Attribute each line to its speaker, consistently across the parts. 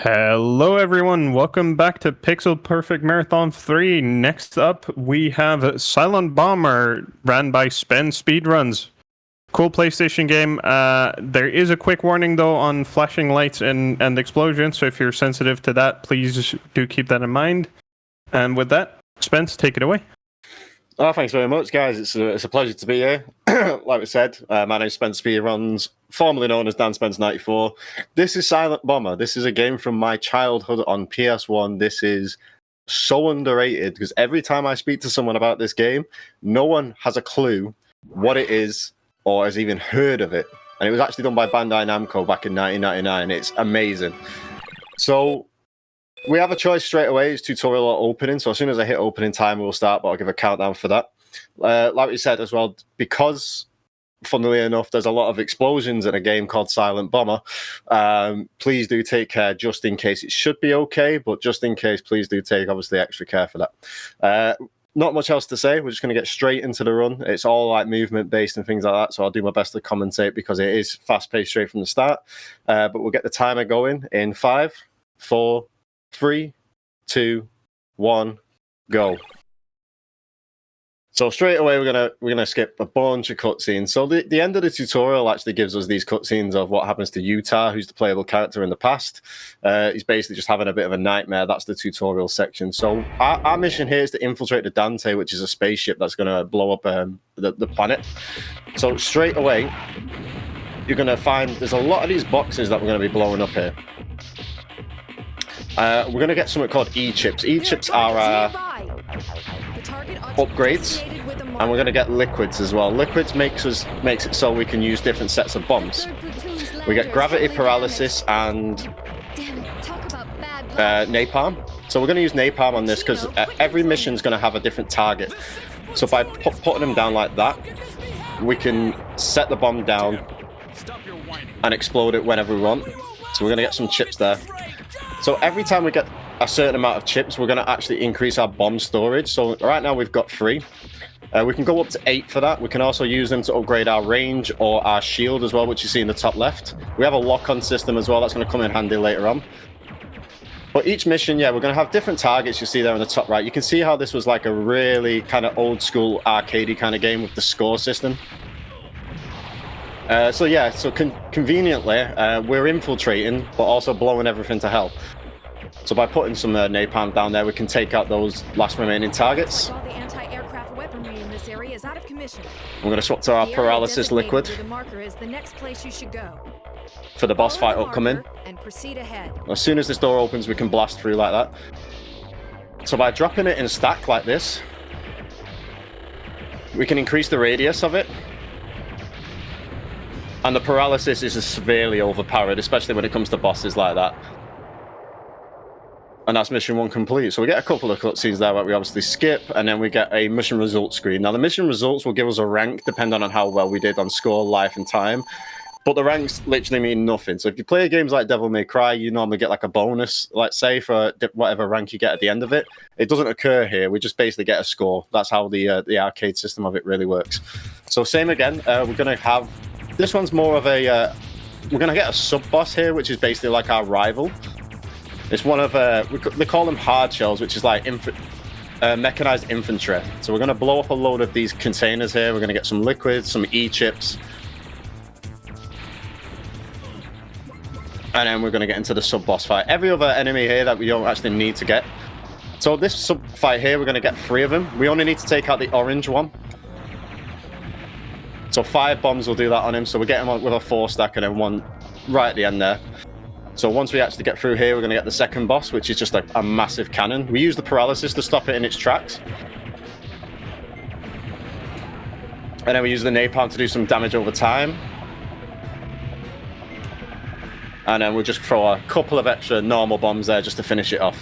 Speaker 1: Hello everyone, welcome back to Pixel Perfect Marathon 3. Next up, we have Silent Bomber, ran by Spen Speedruns. Cool PlayStation game. There is a quick warning though on flashing lights and explosions, so if you're sensitive to that, please do keep that in mind. And with that, Spence, take it away.
Speaker 2: Oh, thanks very much, guys. It's a pleasure to be here. Like we said, my name is Spence Speedruns, formerly known as Dan Spence 94. This is Silent Bomber. This is a game from my childhood on PS1. This is so underrated because every time I speak to someone about this game, no one has a clue what it is or has even heard of it. And it was actually done by Bandai Namco back in 1999. It's amazing. So we have a choice straight away. It's tutorial or opening. So as soon as I hit opening time, we'll start, but I'll give a countdown for that. Like we said as well, because, funnily enough, there's a lot of explosions in a game called Silent Bomber, please do take care just in case. It should be okay, but just in case, please do take, obviously, extra care for that. Not much else to say. We're just going to get straight into the run. It's all like movement-based and things like that, so I'll do my best to commentate because it is fast-paced straight from the start. But we'll get the timer going in 5, 4, 3, 2, 1, go. So straight away we're gonna skip a bunch of cutscenes. So the end of the tutorial actually gives us these cutscenes of what happens to Utah, who's the playable character in the past. He's basically just having a bit of a nightmare. That's the tutorial section. So our mission here is to infiltrate the Dante, which is a spaceship that's gonna blow up the planet. So straight away you're gonna find there's a lot of these boxes that we're gonna be blowing up here. We're going to get something called E-chips. E-chips are upgrades, and we're going to get liquids as well. Liquids makes it so we can use different sets of bombs. We get gravity paralysis and napalm. So we're going to use napalm on this because every mission is going to have a different target. So by putting them down like that, we can set the bomb down and explode it whenever we want. So we're going to get some chips there. So every time we get a certain amount of chips, we're going to actually increase our bomb storage. So right now we've got 3. We can go up to 8 for that. We can also use them to upgrade our range or our shield as well, which you see in the top left. We have a lock-on system as well. That's going to come in handy later on. But each mission, yeah, we're going to have different targets you see there in the top right. You can see how this was like a really kind of old-school arcadey kind of game with the score system. So conveniently, we're infiltrating, but also blowing everything to hell. So by putting some napalm down there, we can take out those last remaining targets.
Speaker 3: While the anti-aircraft weaponry in this area is out of commission.
Speaker 2: We're going to swap to our paralysis liquid.
Speaker 3: The marker is the next place you should go.
Speaker 2: For the boss fight upcoming.
Speaker 3: And proceed ahead.
Speaker 2: As soon as this door opens, we can blast through like that. So by dropping it in a stack like this, we can increase the radius of it. And the paralysis is severely overpowered, especially when it comes to bosses like that. And that's mission 1 complete. So we get a couple of cutscenes there that we obviously skip, and then we get a mission results screen. Now the mission results will give us a rank depending on how well we did on score, life, and time. But the ranks literally mean nothing. So if you play games like Devil May Cry, you normally get like a bonus, let's say, for whatever rank you get at the end of it. It doesn't occur here. We just basically get a score. That's how the arcade system of it really works. So same again. We're going to have... This one's more of a... we're going to get a sub-boss here, which is basically like our rival. It's one of... they call them hard shells, which is like mechanized infantry. So we're going to blow up a load of these containers here. We're going to get some liquids, some E-chips. And then we're going to get into the sub-boss fight. Every other enemy here that we don't actually need to get. So this sub-fight here, we're going to get 3 of them. We only need to take out the orange one. So 5 bombs will do that on him. So we're getting him with a 4 stack and then 1 right at the end there. So once we actually get through here, we're going to get the second boss, which is just a massive cannon. We use the paralysis to stop it in its tracks. And then we use the napalm to do some damage over time. And then we'll just throw a couple of extra normal bombs there just to finish it off.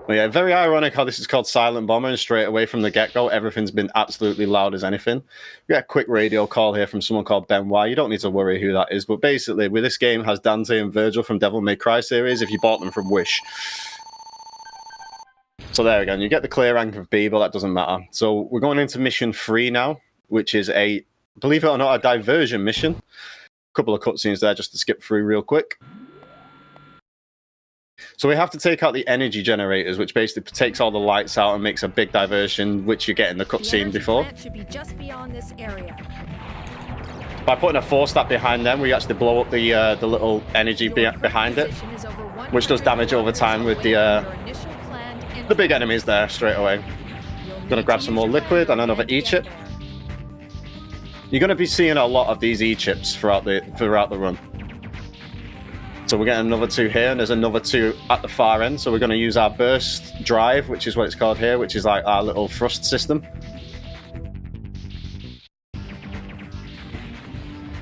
Speaker 2: Well, yeah, very ironic how this is called Silent Bomber, and straight away from the get-go, everything's been absolutely loud as anything. We got a quick radio call here from someone called Benoit. You don't need to worry who that is, but basically, with this game has Dante and Virgil from Devil May Cry series if you bought them from Wish. So there again, you get the clear rank of B, but that doesn't matter. So we're going into mission 3 now, which is a, believe it or not, a diversion mission couple of cutscenes there just to skip through real quick. So we have to take out the energy generators, which basically takes all the lights out and makes a big diversion, which you get in the cutscene before.
Speaker 3: Should be just beyond this area.
Speaker 2: By putting a 4-stack behind them, we actually blow up the little energy behind it, which does damage over time with the big enemies there straight away. Gonna grab some more liquid and another E-chip. You're gonna be seeing a lot of these E-chips throughout the run. So we're getting another 2 here, and there's another 2 at the far end. So we're gonna use our burst drive, which is what it's called here, which is like our little thrust system.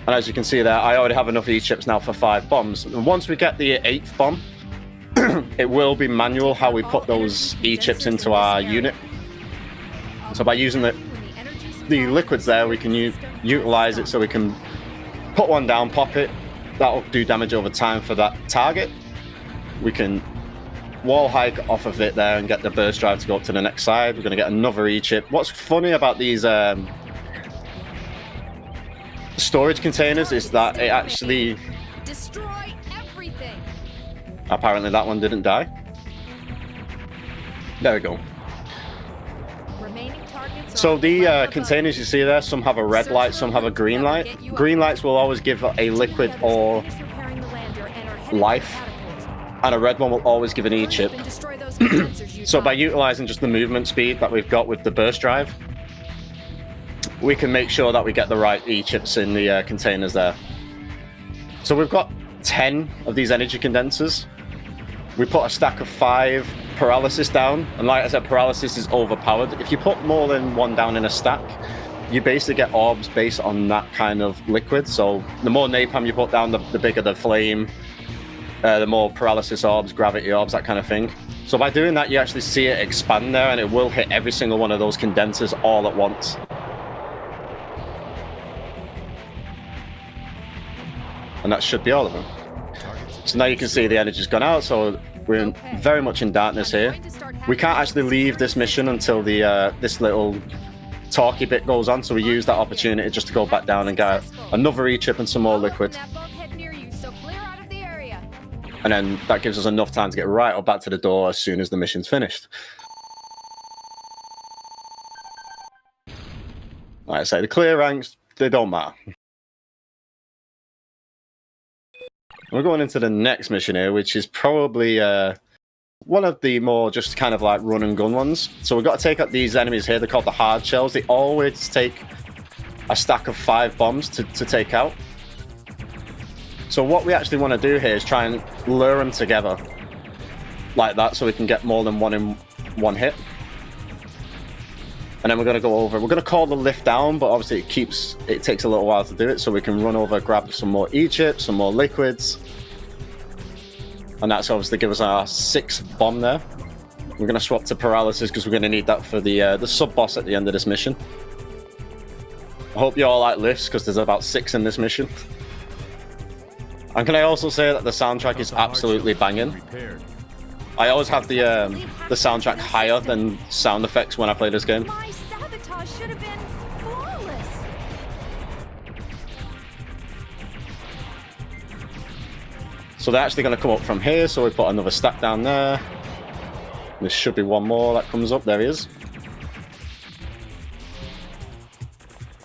Speaker 2: And as you can see there, I already have enough E-chips now for 5 bombs. And once we get the 8th bomb, it will be manual how we put those E-chips into our unit. So by using the liquids there, we can utilize it so we can put one down, pop it. That'll do damage over time for that target. We can wall hike off of it there and get the burst drive to go up to the next side. We're going to get another E-chip. What's funny about these storage containers is that it actually...
Speaker 3: Destroy everything.
Speaker 2: Apparently that one didn't die. There we go. So the containers you see there, some have a red light, some have a green light. Green lights will always give a liquid or life, and a red one will always give an E-chip. So by utilizing just the movement speed that we've got with the burst drive, we can make sure that we get the right E-chips in the containers there. So we've got 10 of these energy condensers. We put a stack of 5 paralysis down, and like I said, paralysis is overpowered. If you put more than 1 down in a stack, you basically get orbs based on that kind of liquid. So the more napalm you put down, the bigger the flame, the more paralysis orbs, gravity orbs, that kind of thing. So by doing that, you actually see it expand there, and it will hit every single one of those condensers all at once. And that should be all of them. So now you can see the energy's gone out, so we're very much in darkness here. We can't actually leave this mission until the this little talky bit goes on, so we use that opportunity just to go back down and get another E-chip and some more liquid. And then that gives us enough time to get right up back to the door as soon as the mission's finished. Like I say, the clear ranks, they don't matter. We're going into the next mission here, which is probably one of the more just kind of like run and gun ones. So we've got to take out these enemies here. They're called the hard shells. They always take a stack of 5 bombs to take out. So what we actually want to do here is try and lure them together like that, so we can get more than one in one hit. And then we're going to go over. We're going to call the lift down, but obviously it takes a little while to do it, so we can run over, grab some more E-chips, some more liquids. And that's obviously give us our 6th bomb there. We're going to swap to paralysis because we're going to need that for the sub-boss at the end of this mission. I hope you all like lifts, because there's about 6 in this mission. And can I also say that the soundtrack is absolutely banging. I always have the soundtrack higher than sound effects when I play this game.
Speaker 3: My sabotage should have been flawless.
Speaker 2: So they're actually going to come up from here, so we put another stack down there. There should be one more that comes up. There he is.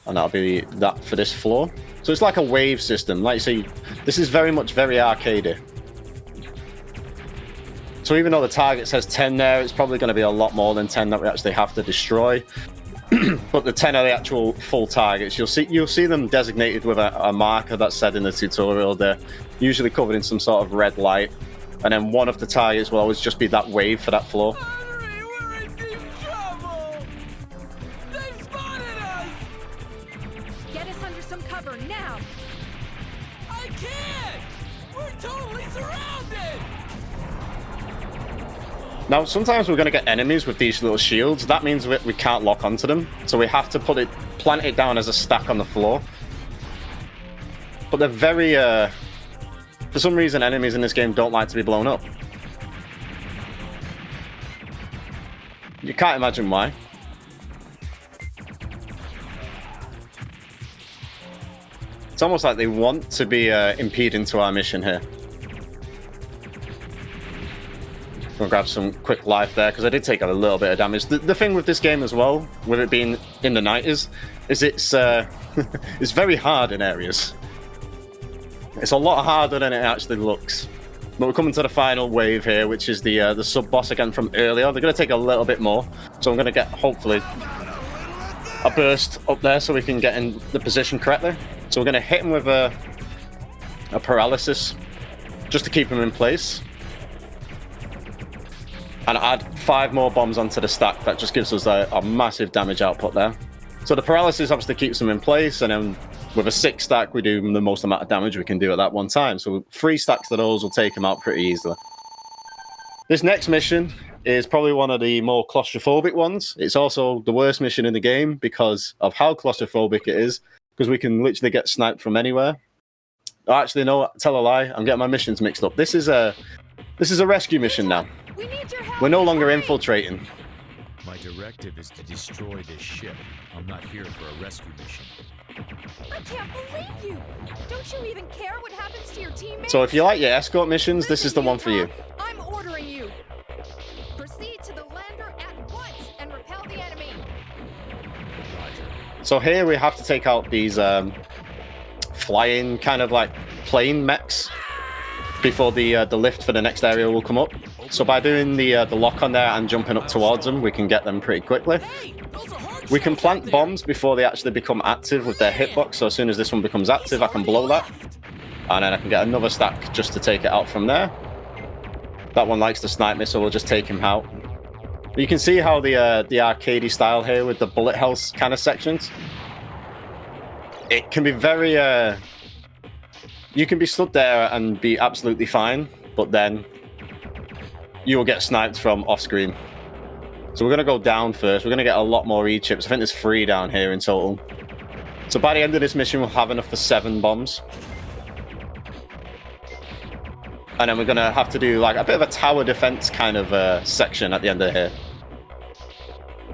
Speaker 2: And that'll be that for this floor. So it's like a wave system. Like you see, this is very arcadey. So even though the target says 10 there, it's probably going to be a lot more than 10 that we actually have to destroy. But the 10 are the actual full targets. You'll see them designated with a marker that's said in the tutorial. They're usually covered in some sort of red light. And then one of the targets will always just be that wave for that floor.
Speaker 4: We're in deep trouble! They've spotted us!
Speaker 3: Get us under some cover now.
Speaker 4: I can't! We're totally surrounded!
Speaker 2: Now, sometimes we're going to get enemies with these little shields. That means we can't lock onto them. So we have to plant it down as a stack on the floor. But they're very... for some reason, enemies in this game don't like to be blown up. You can't imagine why. It's almost like they want to be impeding to our mission here. Gonna grab some quick life there because I did take a little bit of damage. The thing with this game as well, with it being in the night, is it's it's very hard in areas. It's a lot harder than it actually looks. But we're coming to the final wave here, which is the sub boss again from earlier. They're gonna take a little bit more, so I'm gonna get hopefully a burst up there so we can get in the position correctly. So we're gonna hit him with a paralysis just to keep him in place. And add 5 more bombs onto the stack. That just gives us a massive damage output there. So the paralysis obviously keeps them in place, and then with a 6 stack, we do the most amount of damage we can do at that one time. So 3 stacks of those will take them out pretty easily. This next mission is probably one of the more claustrophobic ones. It's also the worst mission in the game because of how claustrophobic it is, because we can literally get sniped from anywhere. Oh, actually, no, tell a lie. I'm getting my missions mixed up. This is a rescue mission now.
Speaker 3: We need your help.
Speaker 2: We're no longer
Speaker 3: Hurry.
Speaker 2: infiltrating.
Speaker 5: My directive is to destroy this ship. I'm not here for a rescue mission.
Speaker 3: I can't believe you. Don't you even care what happens to your teammates?
Speaker 2: So if you like your escort missions, this is the one for you.
Speaker 3: I'm ordering you. Proceed to the lander at once and repel the enemy.
Speaker 5: Roger.
Speaker 2: So here we have to take out these flying kind of like plane mechs before the lift for the next area will come up. So by doing the lock on there and jumping up towards them, we can get them pretty quickly.
Speaker 4: Hey, those are hard
Speaker 2: We can
Speaker 4: shells out
Speaker 2: plant
Speaker 4: there.
Speaker 2: bombs before they actually become active with their hitbox. So as soon as this one becomes active, I can blow that. And then I can get another stack just to take it out from there. That one likes to snipe me, so we'll just take him out. You can see how the arcadey style here with the bullet hells kind of sections. It can be very... you can be stood there and be absolutely fine, but then you'll get sniped from off screen. So we're going to go down first. We're going to get a lot more E-chips. I think there's 3 down here in total. So by the end of this mission, we'll have enough for 7 bombs. And then we're going to have to do like a bit of a tower defense kind of section at the end of here.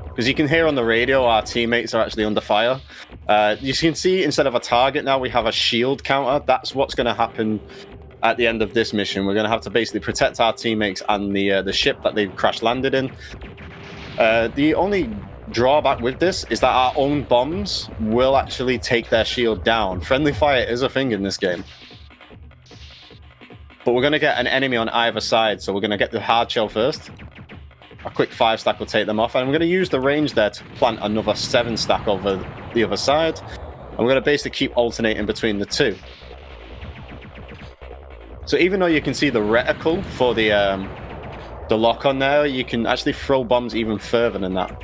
Speaker 2: Because you can hear on the radio our teammates are actually under fire. You can see instead of a target now, we have a shield counter. That's what's going to happen at the end of this mission. We're going to have to basically protect our teammates and the ship that they've crash landed in. The only drawback with this is that our own bombs will actually take their shield down. Friendly fire is a thing in this game. But we're going to get an enemy on either side, so we're going to get the hard shell first. A quick 5 stack will take them off, and we're going to use the range there to plant another 7 stack over the other side. And we're going to basically keep alternating between the two. So even though you can see the reticle for the lock on there, you can actually throw bombs even further than that.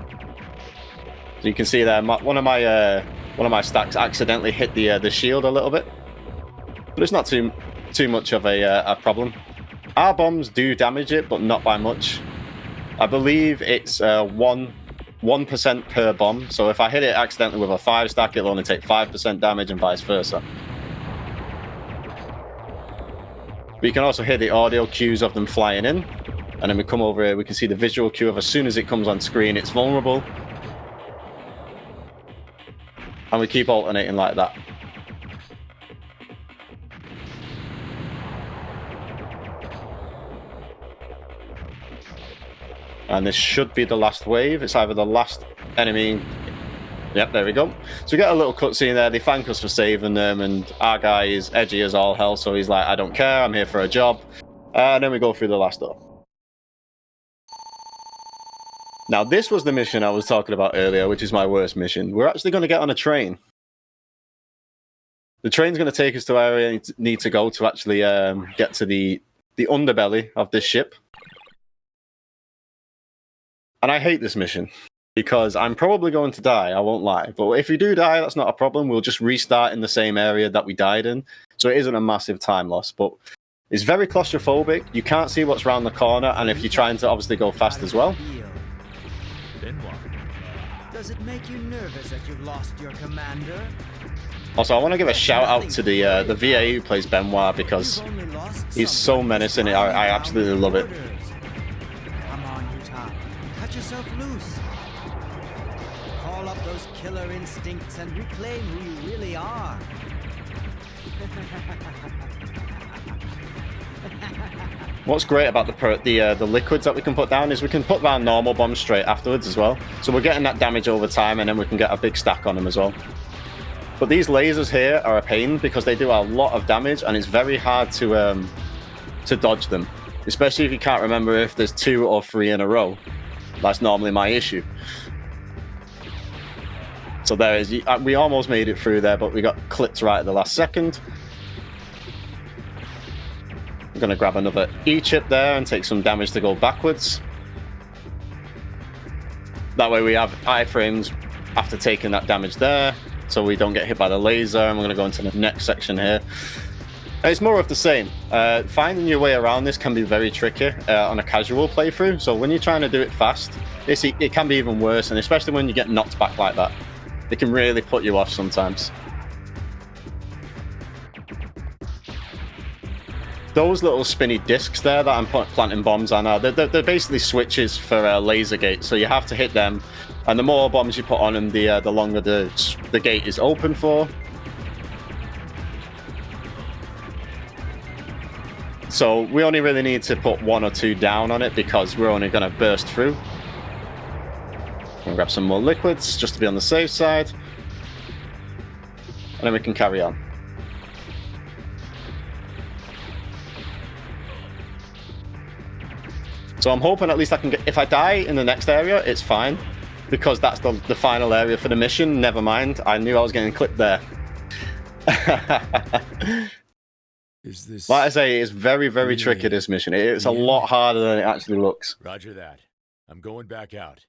Speaker 2: So you can see there, one of my stacks accidentally hit the shield a little bit, but it's not too much of a problem. Our bombs do damage it, but not by much. I believe it's 1% per bomb. So if I hit it accidentally with a 5 stack, it'll only take 5% damage and vice versa. But you can also hear the audio cues of them flying in. And then we come over here, we can see the visual cue of as soon as it comes on screen, it's vulnerable. And we keep alternating like that. And this should be the last wave. It's either the last enemy... Yep, there we go. So we get a little cutscene there. They thank us for saving them, and our guy is edgy as all hell, so he's like, I don't care, I'm here for a job. And then we go through the last door. Now, this was the mission I was talking about earlier, which is my worst mission. We're actually going to get on a train. The train's going to take us to where we need to go to actually get to the underbelly of this ship. And I hate this mission because I'm probably going to die, I won't lie. But if we do die, that's not a problem. We'll just restart in the same area that we died in. So it isn't a massive time loss, but it's very claustrophobic. You can't see what's around the corner, and if you're trying to obviously go fast as well.
Speaker 5: Then what?
Speaker 6: Does it make you nervous that you've lost your commander?
Speaker 2: Also, I want to give a shout out to the VA who plays Benoit because
Speaker 6: You've only lost
Speaker 2: he's so
Speaker 6: someone.
Speaker 2: menacing. I absolutely love it.
Speaker 6: Come on, Utah. Cut yourself loose. Call up those killer instincts and reclaim who you really are.
Speaker 2: What's great about the liquids that we can put down is we can put down normal bombs straight afterwards as well. So we're getting that damage over time, and then we can get a big stack on them as well. But these lasers here are a pain because they do a lot of damage, and it's very hard to dodge them, especially if you can't remember if there's 2 or 3 in a row. That's normally my issue. So there is. We almost made it through there, but we got clipped right at the last second. I'm going to grab another E-chip there and take some damage to go backwards. That way we have iframes after taking that damage there, so we don't get hit by the laser. And we're going to go into the next section here. It's more of the same. Finding your way around this can be very tricky on a casual playthrough. So when you're trying to do it fast, it can be even worse, and especially when you get knocked back like that. It can really put you off sometimes. Those little spinny discs there that I'm planting bombs on, they're basically switches for laser gates. So you have to hit them, and the more bombs you put on them, the longer the gate is open for. So we only really need to put 1 or 2 down on it because we're only going to burst through. We'll grab some more liquids just to be on the safe side, and then we can carry on. So I'm hoping at least I can get... If I die in the next area, it's fine, because that's the final area for the mission. Never mind. I knew I was getting clipped there.
Speaker 5: Is this...
Speaker 2: Like I say, it's very, very tricky, this mission. It's a lot harder than it actually looks.
Speaker 5: Roger that. I'm going back out.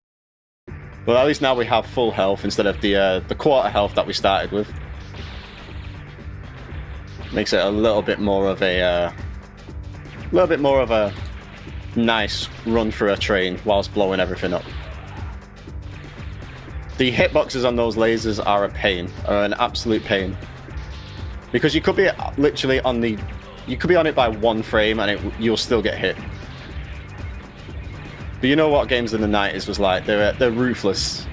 Speaker 2: But at least now we have full health instead of the quarter health that we started with. Makes it a little bit more of a... nice run through a train whilst blowing everything up. The hitboxes on those lasers are a pain, are an absolute pain. Because you could be literally on it by 1 frame and you'll still get hit. But you know what games in the 90s was like? They're ruthless.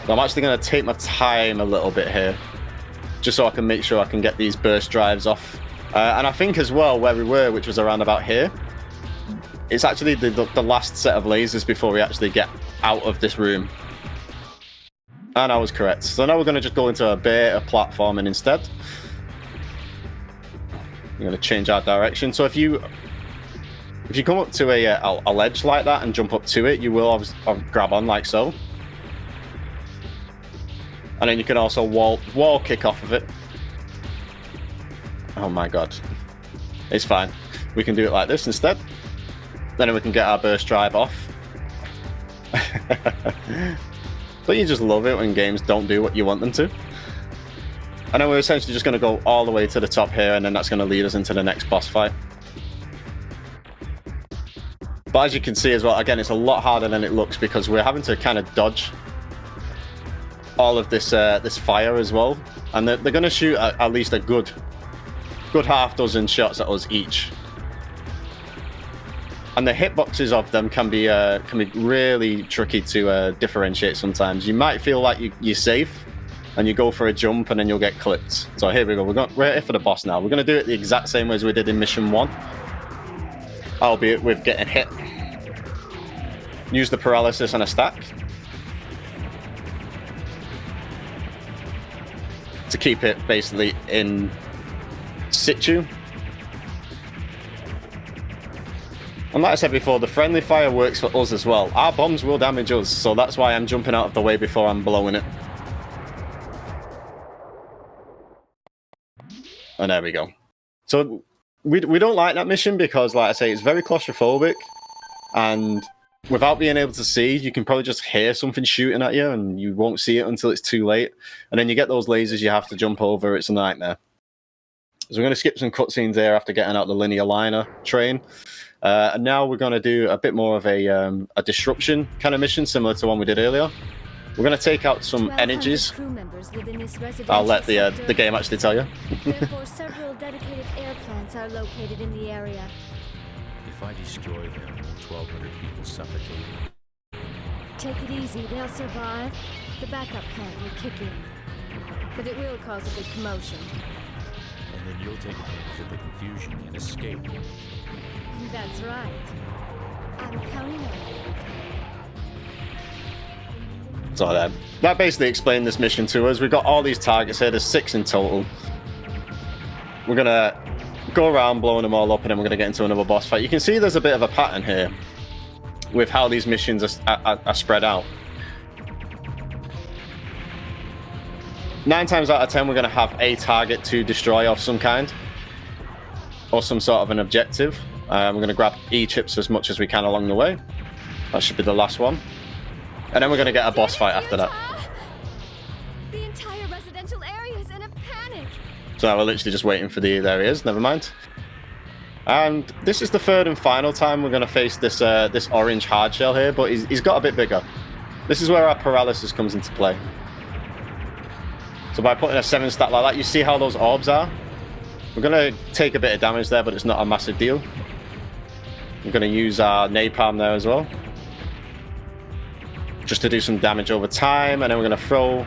Speaker 2: So I'm actually going to take my time a little bit here, just so I can make sure I can get these burst drives off. And I think as well, where we were, which was around about here, it's actually the last set of lasers before we actually get out of this room. And I was correct. So now we're going to just go into a bit of platforming instead. We're going to change our direction. So if you come up to a ledge like that and jump up to it, you will grab on like so. And then you can also wall kick off of it. Oh my god. It's fine. We can do it like this instead. Then we can get our burst drive off. But you just love it when games don't do what you want them to. And then we're essentially just going to go all the way to the top here, and then that's going to lead us into the next boss fight. But as you can see as well, again, it's a lot harder than it looks because we're having to kind of dodge all of this fire as well. And they're going to shoot at least a good half dozen shots at us each. And the hitboxes of them can be really tricky to differentiate sometimes. You might feel like you're safe, and you go for a jump, and then you'll get clipped. So here we go. We're here for the boss now. We're going to do it the exact same way as we did in Mission 1. Albeit with getting hit. Use the paralysis on a stack to keep it basically in situ. And like I said before, the friendly fire works for us as well. Our bombs will damage us, so that's why I'm jumping out of the way before I'm blowing it. And there we go. So we don't like that mission because, like I say, it's very claustrophobic, and without being able to see, you can probably just hear something shooting at you, and you won't see it until it's too late. And then you get those lasers you have to jump over. It's a nightmare. So we're going to skip some cutscenes there after getting out the linear liner train. And now we're going to do a bit more of a disruption kind of mission, similar to one we did earlier. We're going to take out some energies. I'll let the game actually tell you.
Speaker 7: Therefore, several dedicated air plants are located in the area.
Speaker 5: If I destroy them, will 1,200 people suffocate?
Speaker 7: Take it easy, they'll survive. The backup plant will kick in. but it will cause a big commotion.
Speaker 5: And then you'll take advantage of the confusion and escape.
Speaker 7: That's right. I'm counting on you.
Speaker 2: So that basically explained this mission to us. We've got all these targets here. There's 6 in total. We're going to go around blowing them all up, and then we're going to get into another boss fight. You can see there's a bit of a pattern here with how these missions are spread out. 9 times out of 10, we're going to have a target to destroy of some kind, or some sort of an objective. We're going to grab E-chips as much as we can along the way. That should be the last one. And then we're going to get a boss fight after that.
Speaker 7: The entire residential area is in a panic.
Speaker 2: So we're literally just waiting for there he is, never mind. And this is the 3rd and final time we're going to face this this orange hard shell here, but he's got a bit bigger. This is where our paralysis comes into play. So by putting a 7 stat like that, you see how those orbs are? We're going to take a bit of damage there, but it's not a massive deal. We're going to use our napalm there as well, just to do some damage over time, and then we're going to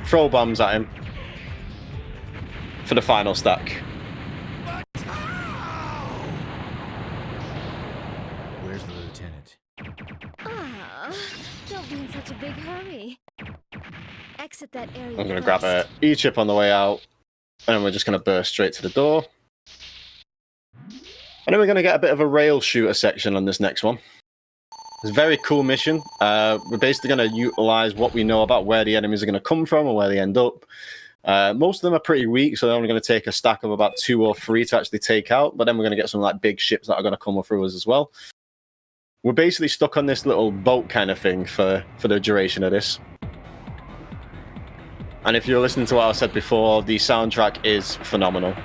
Speaker 2: throw bombs at him for the final stack.
Speaker 5: Where's the lieutenant?
Speaker 7: Ah, don't be in such a big hurry. Exit that area.
Speaker 2: I'm going to grab a E-chip on the way out, and then we're just going to burst straight to the door. And then we're going to get a bit of a rail shooter section on this next one. It's a very cool mission. We're basically going to utilize what we know about where the enemies are going to come from and where they end up. Most of them are pretty weak, so they're only going to take a stack of about 2 or 3 to actually take out. But then we're going to get some like big ships that are going to come through us as well. We're basically stuck on this little boat kind of thing for the duration of this. And if you're listening to what I said before, the soundtrack is phenomenal.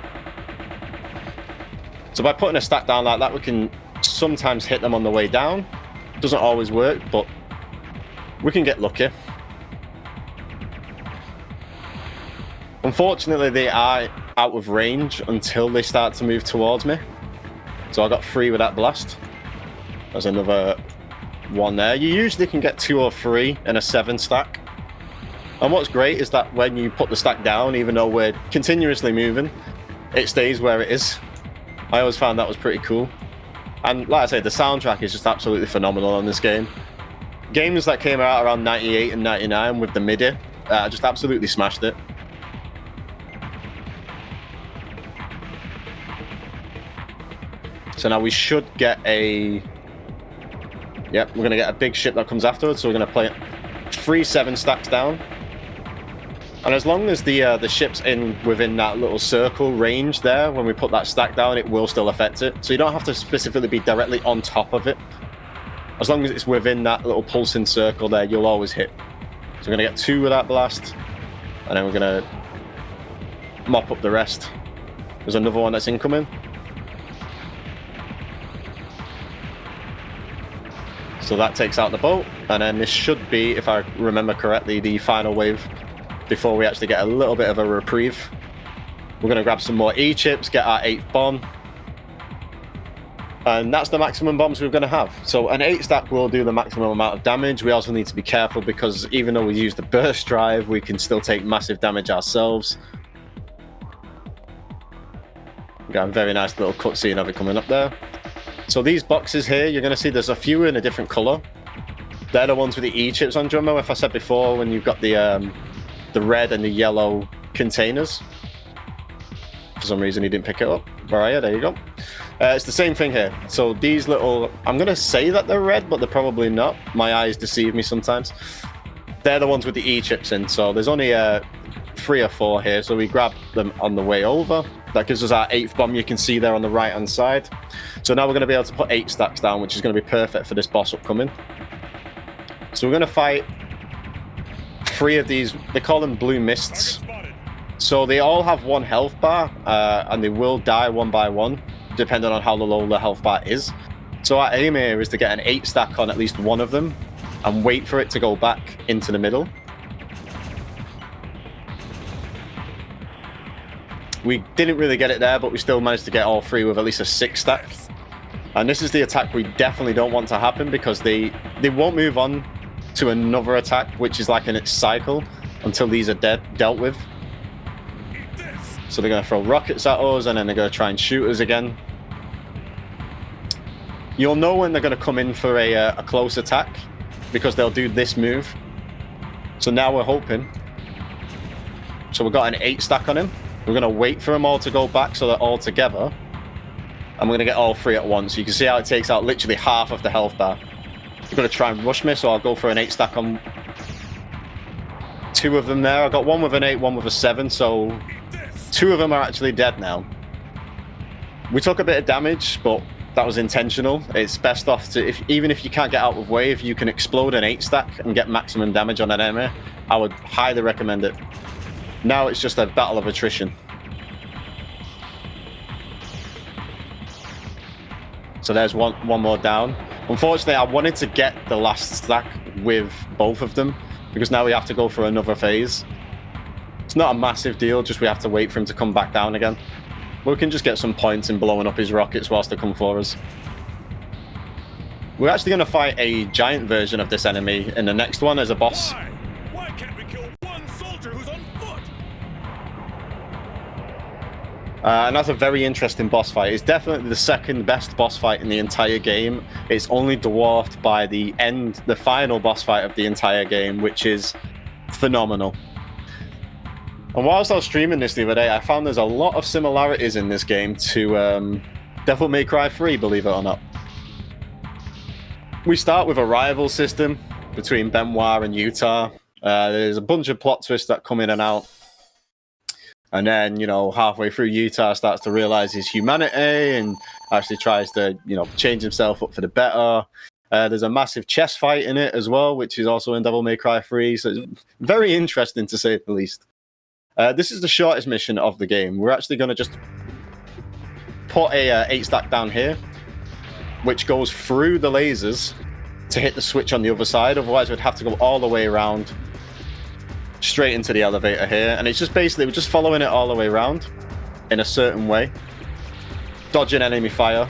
Speaker 2: So by putting a stack down like that, we can sometimes hit them on the way down. Doesn't always work, but we can get lucky. Unfortunately, they are out of range until they start to move towards me. So I got 3 with that blast. There's another one there. You usually can get 2 or 3 in a 7 stack. And what's great is that when you put the stack down, even though we're continuously moving, it stays where it is. I always found that was pretty cool. And like I said, the soundtrack is just absolutely phenomenal on this game. Games that came out around 98 and 99 with the MIDI, just absolutely smashed it. So now we should get a... Yep, we're going to get a big ship that comes afterwards, so we're going to play 3 7 stacks down. And as long as the ship's within that little circle range there, when we put that stack down, it will still affect it. So you don't have to specifically be directly on top of it. As long as it's within that little pulsing circle there, you'll always hit. So we're going to get 2 with that blast, and then we're going to mop up the rest. There's another one that's incoming. So that takes out the boat, and then this should be, if I remember correctly, the final wave before we actually get a little bit of a reprieve. We're going to grab some more E-chips, get our 8th bomb. And that's the maximum bombs we're going to have. So an 8 stack will do the maximum amount of damage. We also need to be careful because even though we use the burst drive, we can still take massive damage ourselves. We've got a very nice little cutscene of it coming up there. So these boxes here, you're going to see there's a few in a different colour. They're the ones with the E-chips on. Do you remember if I said before when you've got the red and the yellow containers? For some reason he didn't pick it up. Where are you? There you go. It's the same thing here. So these little, I'm going to say that they're red, but they're probably not. My eyes deceive me sometimes. They're the ones with the E-chips in. So there's only 3 or 4 here. So we grab them on the way over. That gives us our 8th bomb you can see there on the right hand side. So now we're going to be able to put 8 stacks down, which is going to be perfect for this boss upcoming. So we're going to fight 3 of these, they call them blue mists. So they all have 1 health bar, and they will die one by one, depending on how low the health bar is. So our aim here is to get an 8 stack on at least one of them, and wait for it to go back into the middle. We didn't really get it there, but we still managed to get all 3 with at least a 6 stack. And this is the attack we definitely don't want to happen, because they won't move on to another attack, which is like in its cycle. until these are dealt with. So they're going to throw rockets at us, and then they're going to try and shoot us again. You'll know when they're going to come in for a close attack, because they'll do this move. So now we're hoping. So we've got an 8 stack on him. We're going to wait for them all to go back so they're all together. And we're going to get all 3 at once. You can see how it takes out literally half of the health bar. You're going to try and rush me, so I'll go for an 8 stack on 2 of them there. I got one with an 8, one with a 7, so 2 of them are actually dead now. We took a bit of damage, but that was intentional. It's best off to, even if you can't get out of the way, if you can explode an 8 stack and get maximum damage on an enemy, I would highly recommend it. Now it's just a battle of attrition. So there's one more down. Unfortunately, I wanted to get the last stack with both of them, because now we have to go for another phase. It's not a massive deal, just we have to wait for him to come back down again. We can just get some points in blowing up his rockets whilst they come for us. We're actually going to fight a giant version of this enemy in the next one as a boss.
Speaker 8: Why can't we kill one soldier who's on foot?
Speaker 2: And that's a very interesting boss fight. It's definitely the second best boss fight in the entire game. It's only dwarfed by the final boss fight of the entire game, which is phenomenal. And whilst I was streaming this the other day, I found there's a lot of similarities in this game to Devil May Cry 3, believe it or not. We start with a rival system between Benoit and Utah. There's a bunch of plot twists that come in and out. And then, you know, halfway through, Utah starts to realize his humanity and actually tries to, you know, change himself up for the better. There's a massive chess fight in it as well, which is also in Devil May Cry 3. So it's very interesting, to say the least. This is the shortest mission of the game. We're actually going to just put a 8 stack down here, which goes through the lasers to hit the switch on the other side. Otherwise, we'd have to go all the way around, straight into the elevator here. And it's just basically, we're just following it all the way around in a certain way, dodging enemy fire.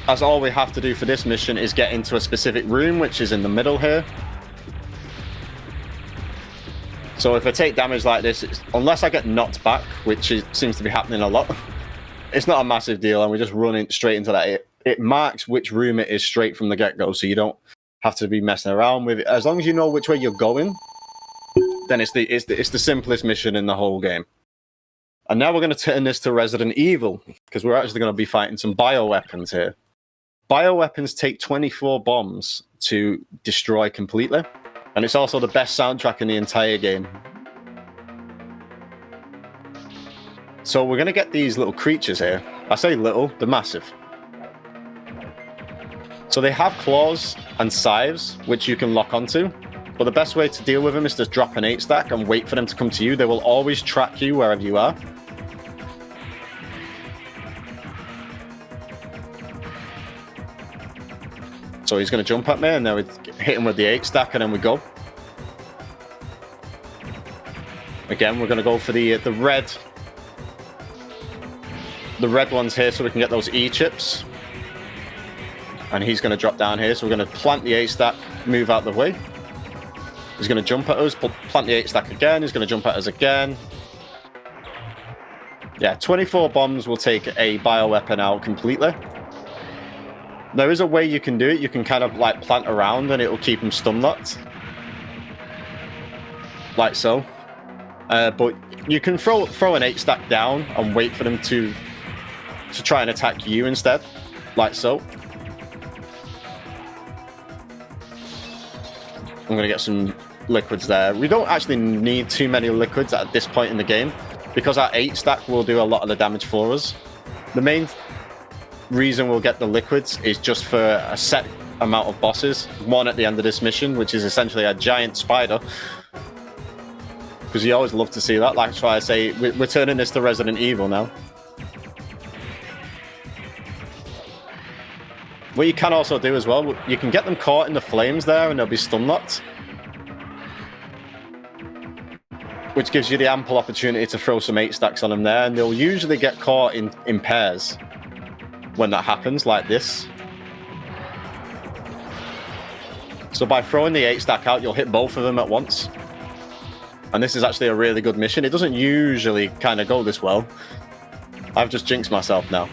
Speaker 2: As all we have to do for this mission is get into a specific room, which is in the middle here. So if I take damage like this, unless I get knocked back, which seems to be happening a lot, it's not a massive deal, and we're just running straight into that. It marks which room it is straight from the get-go, so you don't have to be messing around with it. As long as you know which way you're going, then it's the simplest mission in the whole game. And now we're going to turn this to Resident Evil, because we're actually going to be fighting some bioweapons here. Bioweapons take 24 bombs to destroy completely. And it's also the best soundtrack in the entire game. So we're going to get these little creatures here. I say little, they're massive. So they have claws and scythes, which you can lock onto. But the best way to deal with them is to drop an 8 stack and wait for them to come to you. They will always track you wherever you are. So he's going to jump at me, and then we hit him with the 8 stack, and then we go. Again, we're going to go for the red ones here, so we can get those E-chips. And he's going to drop down here, so we're going to plant the 8 stack, move out the way. He's going to jump at us, plant the 8 stack again. He's going to jump at us again. Yeah, 24 bombs will take a bioweapon out completely. There is a way you can do it. You can kind of like plant around and it will keep them stun locked. Like so. But you can throw an 8 stack down and wait for them to try and attack you instead. Like so. I'm going to get some liquids there. We don't actually need too many liquids at this point in the game, because our 8 stack will do a lot of the damage for us. The main reason we'll get the liquids is just for a set amount of bosses. One at the end of this mission, which is essentially a giant spider. Because you always love to see that. That's why I say we're turning this to Resident Evil now. What you can also do as well, you can get them caught in the flames there and they'll be stun locked. Which gives you the ample opportunity to throw some 8 stacks on them there, and they'll usually get caught in pairs when that happens, like this. So by throwing the 8 stack out, you'll hit both of them at once. And this is actually a really good mission. It doesn't usually kind of go this well. I've just jinxed myself now.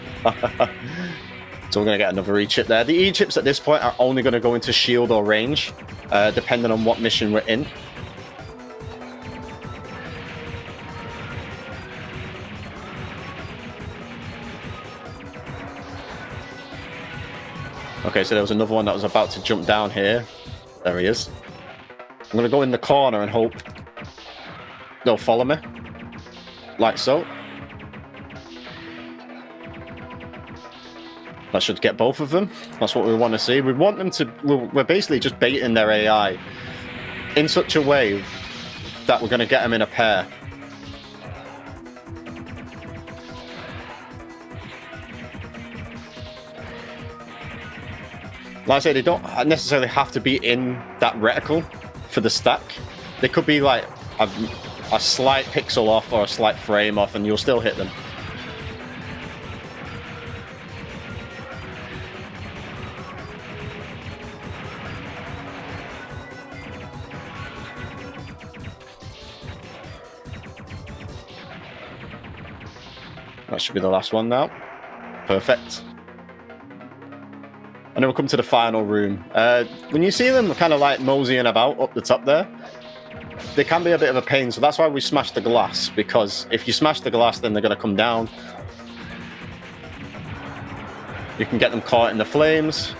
Speaker 2: So we're going to get another E-chip there. The E-chips at this point are only going to go into shield or range, depending on what mission we're in. Okay, so there was another one that was about to jump down here. There he is. I'm going to go in the corner and hope they'll follow me. Like so. That should get both of them. That's what we want to see. We want them to... We're basically just baiting their AI in such a way that we're going to get them in a pair. Like I say, they don't necessarily have to be in that reticle for the stack. They could be like a slight pixel off or a slight frame off and you'll still hit them. That should be the last one now. Perfect. And then we'll come to the final room. When you see them kind of like moseying about up the top there, they can be a bit of a pain. So that's why we smash the glass, because if you smash the glass, then they're going to come down. You can get them caught in the flames.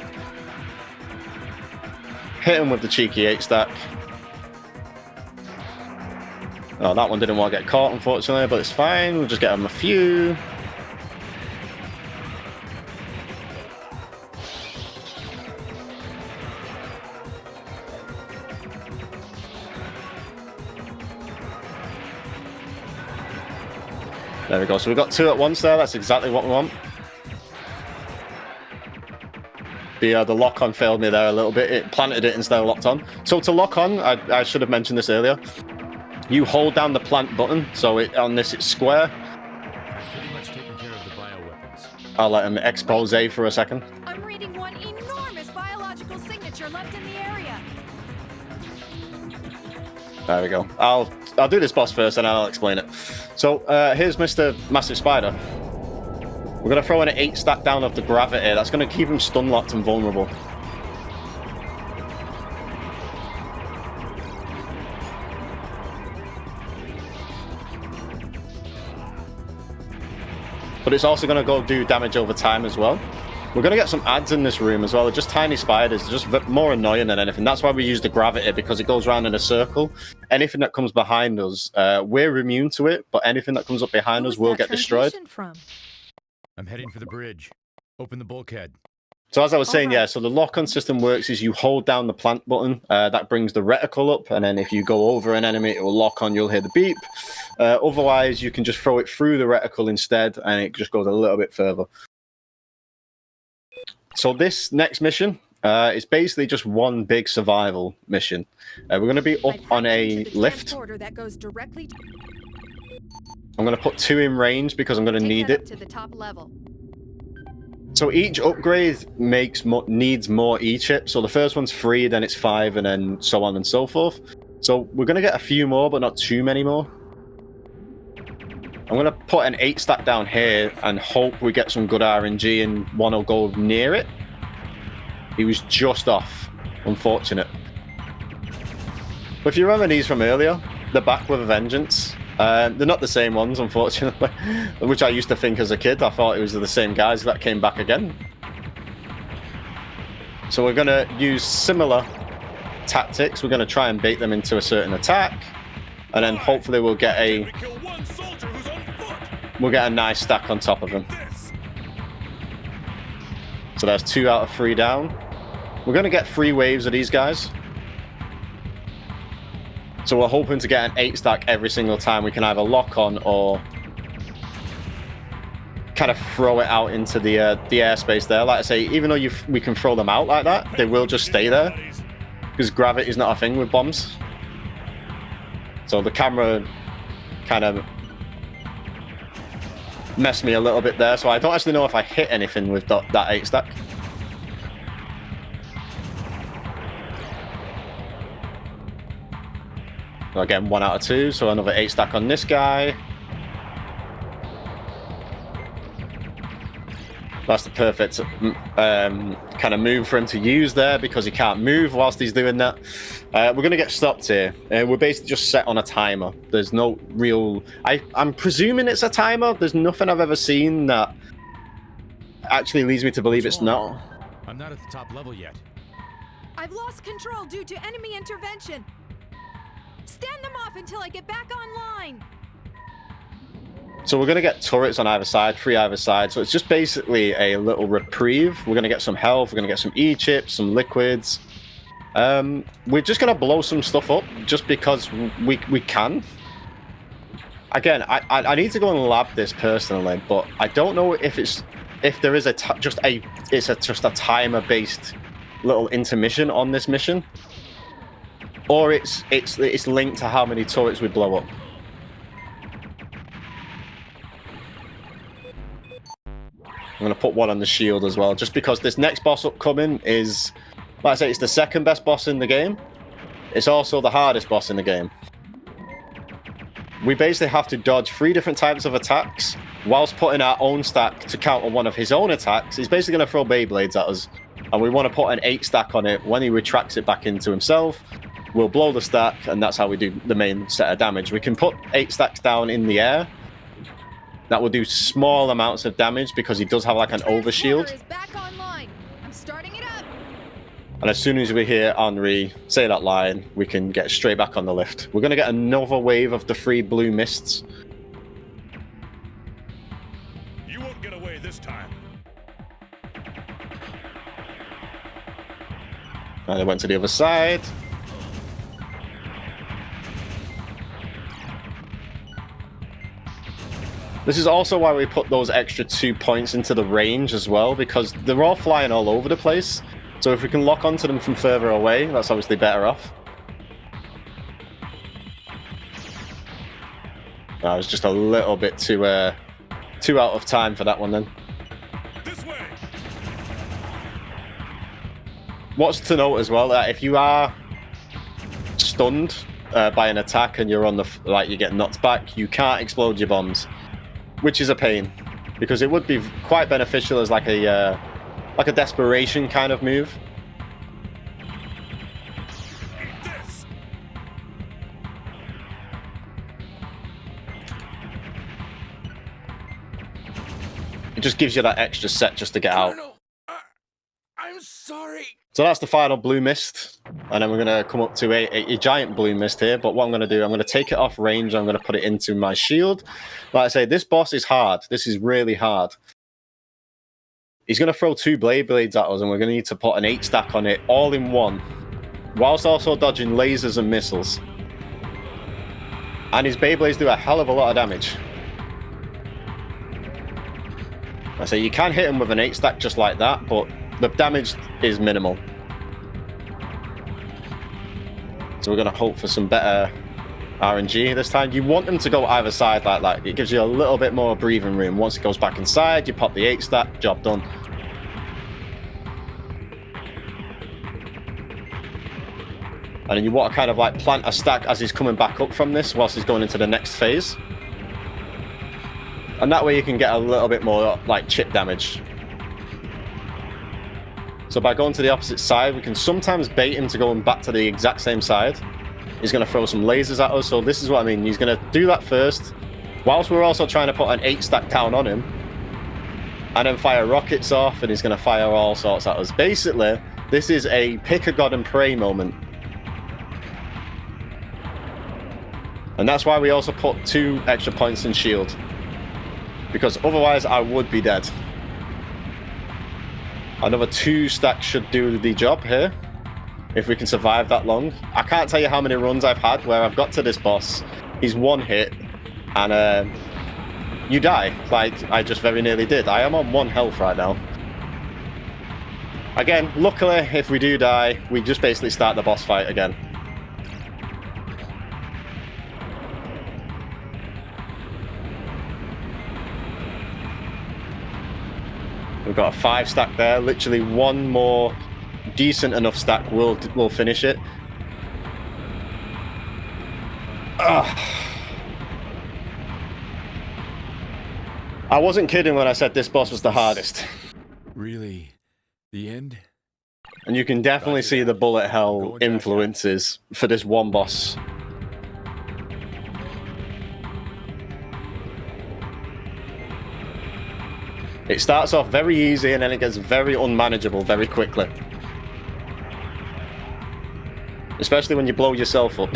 Speaker 2: Hit them with the cheeky 8 stack. Oh, that one didn't want to get caught, unfortunately, but it's fine. We'll just get them a few. There we go. So we've got 2 at once there. That's exactly what we want. The lock-on failed me there a little bit. It planted it instead of locked on. So to lock on, I should have mentioned this earlier. You hold down the plant button. So on this, it's square.
Speaker 5: Pretty much taking care of the bioweapons.
Speaker 2: I'll let him expose for a second.
Speaker 3: I'm reading one enormous biological signature left in the area.
Speaker 2: There we go. I'll do this boss first and I'll explain it. So here's Mr. Massive Spider. We're going to throw in an 8 stack down of the gravity. That's going to keep him stun locked and vulnerable. But it's also going to go do damage over time as well. We're going to get some ads in this room as well. They're just tiny spiders, just more annoying than anything. That's why we use the gravity, because it goes around in a circle. Anything that comes behind us, we're immune to it, but anything that comes up behind us will get destroyed.
Speaker 3: From?
Speaker 5: I'm heading for the bridge. Open the bulkhead.
Speaker 2: So as I was saying,
Speaker 3: Alright.
Speaker 2: yeah, so the lock-on system works is you hold down the plant button, that brings the reticle up, and then if you go over an enemy, it will lock on, you'll hear the beep. Otherwise, you can just throw it through the reticle instead, and it just goes a little bit further. So this next mission is basically just one big survival mission. We're going to be up on a lift.
Speaker 3: That goes directly to...
Speaker 2: I'm going to put 2 in range because I'm going to
Speaker 3: Take
Speaker 2: need
Speaker 3: that up
Speaker 2: it.
Speaker 3: to the top level.
Speaker 2: So each upgrade needs more E-chips. So the first one's 3, then it's 5, and then so on and so forth. So we're going to get a few more, but not too many more. I'm going to put an 8 stack down here and hope we get some good RNG and one will go near it. He was just off. Unfortunate. But if you remember these from earlier, they're back with a vengeance. They're not the same ones, unfortunately, which I used to think as a kid. I thought it was the same guys that came back again. So we're going to use similar tactics. We're going to try and bait them into a certain attack. And then hopefully we'll get a nice stack on top of them. So there's 2 out of 3 down. We're going to get 3 waves of these guys. So we're hoping to get an 8 stack every single time. We can either lock on or kind of throw it out into the airspace there. Like I say, even though we can throw them out like that, they will just stay there because gravity is not a thing with bombs. So the camera kind of messed me a little bit there. So I don't actually know if I hit anything with that 8 stack. Again, 1 out of 2, so another 8 stack on this guy. That's the perfect kind of move for him to use there because he can't move whilst he's doing that. We're going to get stopped here. We're basically just set on a timer. There's no real... I'm presuming it's a timer. There's nothing I've ever seen that actually leads me to believe it's not.
Speaker 5: I'm not at the top level yet.
Speaker 3: I've lost control due to enemy intervention. Stand them off until I get back online.
Speaker 2: So we're going to get turrets on either side, 3 either side. So it's just basically a little reprieve. We're going to get some health. We're going to get some E-chips, some liquids. We're just going to blow some stuff up just because we can. Again, I need to go and lab this personally, but I don't know if there is just a timer-based little intermission on this mission, or it's linked to how many turrets we blow up. I'm going to put 1 on the shield as well, just because this next boss upcoming is, like I say, it's the second best boss in the game. It's also the hardest boss in the game. We basically have to dodge 3 different types of attacks whilst putting our own stack to counter one of his own attacks. He's basically going to throw Beyblades at us, and we want to put an 8 stack on it. When he retracts it back into himself, we'll blow the stack, and that's how we do the main set of damage. We can put 8 stacks down in the air. That will do small amounts of damage because he does have like an overshield.
Speaker 3: Is back online. I'm starting it up.
Speaker 2: And as soon as we hear Henri say that line, we can get straight back on the lift. We're going to get another wave of the 3 blue mists.
Speaker 8: You won't get away this time.
Speaker 2: And they went to the other side. This is also why we put those extra 2 points into the range as well, because they're all flying all over the place. So if we can lock onto them from further away, that's obviously better off. I was just a little bit too out of time for that one then.
Speaker 8: This way.
Speaker 2: What's to note as well, that if you are stunned by an attack and you're on the you get knocked back, you can't explode your bombs, which is a pain, because it would be quite beneficial as like a desperation kind of move.
Speaker 8: Eat this.
Speaker 2: It just gives you that extra set just to get out.
Speaker 4: No, I'm sorry.
Speaker 2: So that's the final blue mist, and then we're going to come up to a giant blue mist here. But what I'm going to do, I'm going to take it off range, I'm going to put it into my shield. Like I say, this boss is hard. This is really hard. He's going to throw 2 Beyblades at us, and we're going to need to put an 8 stack on it, all in one, whilst also dodging lasers and missiles. And his Beyblades do a hell of a lot of damage. I say you can hit him with an 8 stack just like that, but the damage is minimal. So we're going to hope for some better RNG this time. You want them to go either side like that. It gives you a little bit more breathing room. Once it goes back inside, you pop the 8 stack, job done. And then you want to kind of like plant a stack as he's coming back up from this whilst he's going into the next phase. And that way you can get a little bit more like chip damage. So by going to the opposite side, we can sometimes bait him to going back to the exact same side. He's going to throw some lasers at us, so this is what I mean. He's going to do that first, whilst we're also trying to put an 8 stack down on him. And then fire rockets off, and he's going to fire all sorts at us. Basically, this is a pick a god and pray moment. And that's why we also put 2 extra points in shield. Because otherwise I would be dead. Another 2 stacks should do the job here, if we can survive that long. I can't tell you how many runs I've had where I've got to this boss, he's 1 hit, and you die. Like, I just very nearly did. I am on 1 health right now. Again, luckily, if we do die, we just basically start the boss fight again. We've got a 5 stack there. Literally 1 more decent enough stack will finish it. I wasn't kidding when I said this boss was the hardest.
Speaker 5: Really? The end?
Speaker 2: And you can definitely
Speaker 5: Roger
Speaker 2: see
Speaker 5: that.
Speaker 2: the bullet hell
Speaker 5: Going down,
Speaker 2: influences for this one boss. It starts off very easy and then it gets very unmanageable very quickly. Especially when you blow yourself up.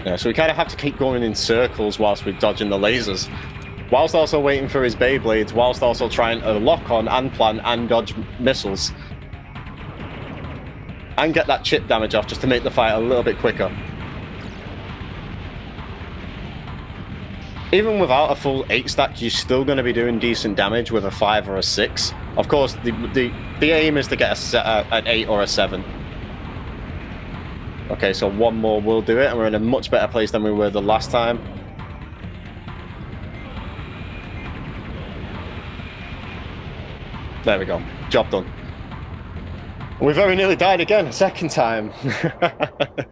Speaker 2: Yeah, so we kind of have to keep going in circles whilst we're dodging the lasers. Whilst also waiting for his Beyblades, whilst also trying to lock on and plan and dodge missiles. And get that chip damage off just to make the fight a little bit quicker. Even without a full 8 stack, you're still going to be doing decent damage with a 5 or a 6. Of course, the aim is to get an 8 or a 7. Okay, so one more will do it, and we're in a much better place than we were the last time. There we go. Job done. We very nearly died again, second time. But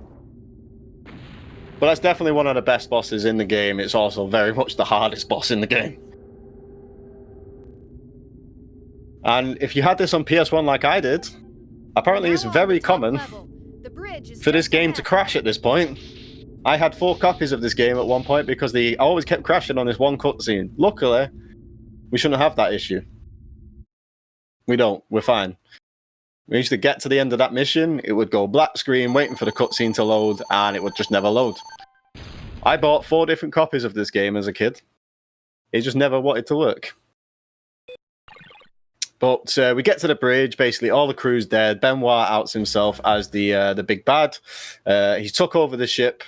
Speaker 2: that's definitely one of the best bosses in the game. It's also very much the hardest boss in the game. And if you had this on PS1 like I did, apparently it's very common for this game to crash at this point. I had 4 copies of this game at one point because they always kept crashing on this one cutscene. Luckily, we shouldn't have that issue. We don't. We're fine. We used to get to the end of that mission, it would go black screen waiting for the cutscene to load, and it would just never load. I bought 4 different copies of this game as a kid. It just never wanted to work. But we get to the bridge, basically all the crew's dead. Benoit outs himself as the big bad. He's took over the ship,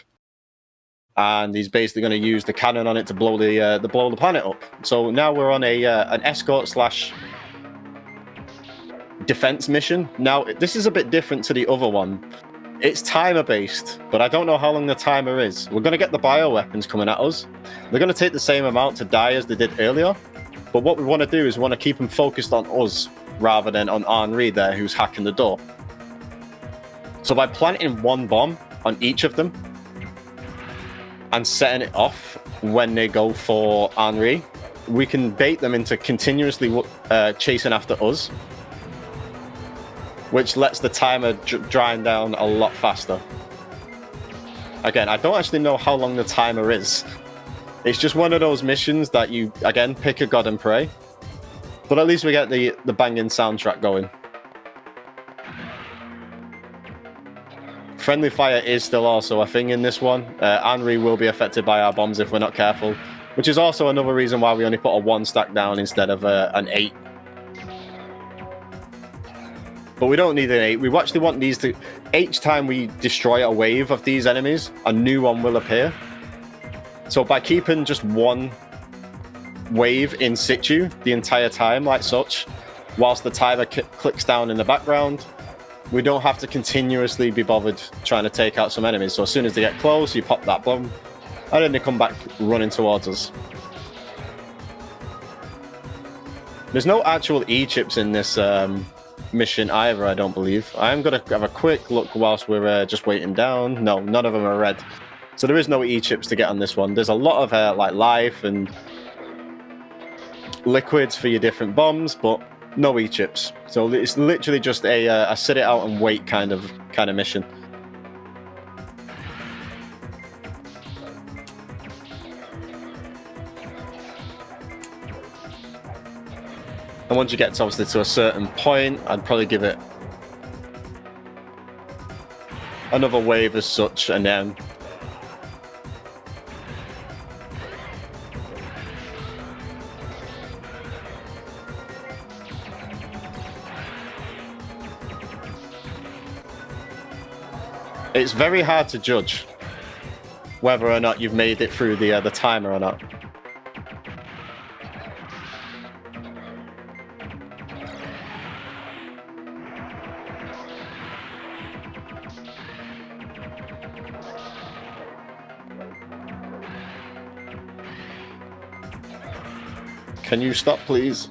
Speaker 2: and he's basically going to use the cannon on it to blow the planet up. So now we're on an escort slash defense mission. Now, this is a bit different to the other one. It's timer based, but I don't know how long the timer is. We're going to get the bioweapons coming at us. They're going to take the same amount to die as they did earlier. But what we want to do is we want to keep them focused on us rather than on Henri there, who's hacking the door. So by planting one bomb on each of them and setting it off when they go for Henri, we can bait them into continuously chasing after us, which lets the timer drying down a lot faster. Again, I don't actually know how long the timer is. It's just one of those missions that you, again, pick a god and pray. But at least we get the banging soundtrack going. Friendly fire is still also a thing in this one. Henri will be affected by our bombs if we're not careful, which is also another reason why we only put a 1 stack down instead of an 8. But we don't need an 8. We actually want these to... Each time we destroy a wave of these enemies, a new one will appear. So by keeping just one wave in situ the entire time, like such, whilst the timer clicks down in the background, we don't have to continuously be bothered trying to take out some enemies. So as soon as they get close, you pop that bomb, and then they come back running towards us. There's no actual E-chips in this mission either, I don't believe. I'm going to have a quick look whilst we're just waiting down. No, none of them are red. So there is no E-chips to get on this one. There's a lot of like life and liquids for your different bombs, but no E-chips. So it's literally just a sit it out and wait kind of mission. And once you get obviously to a certain point, I'd probably give it another wave as such, and then it's very hard to judge whether or not you've made it through the timer or not. Can you stop, please?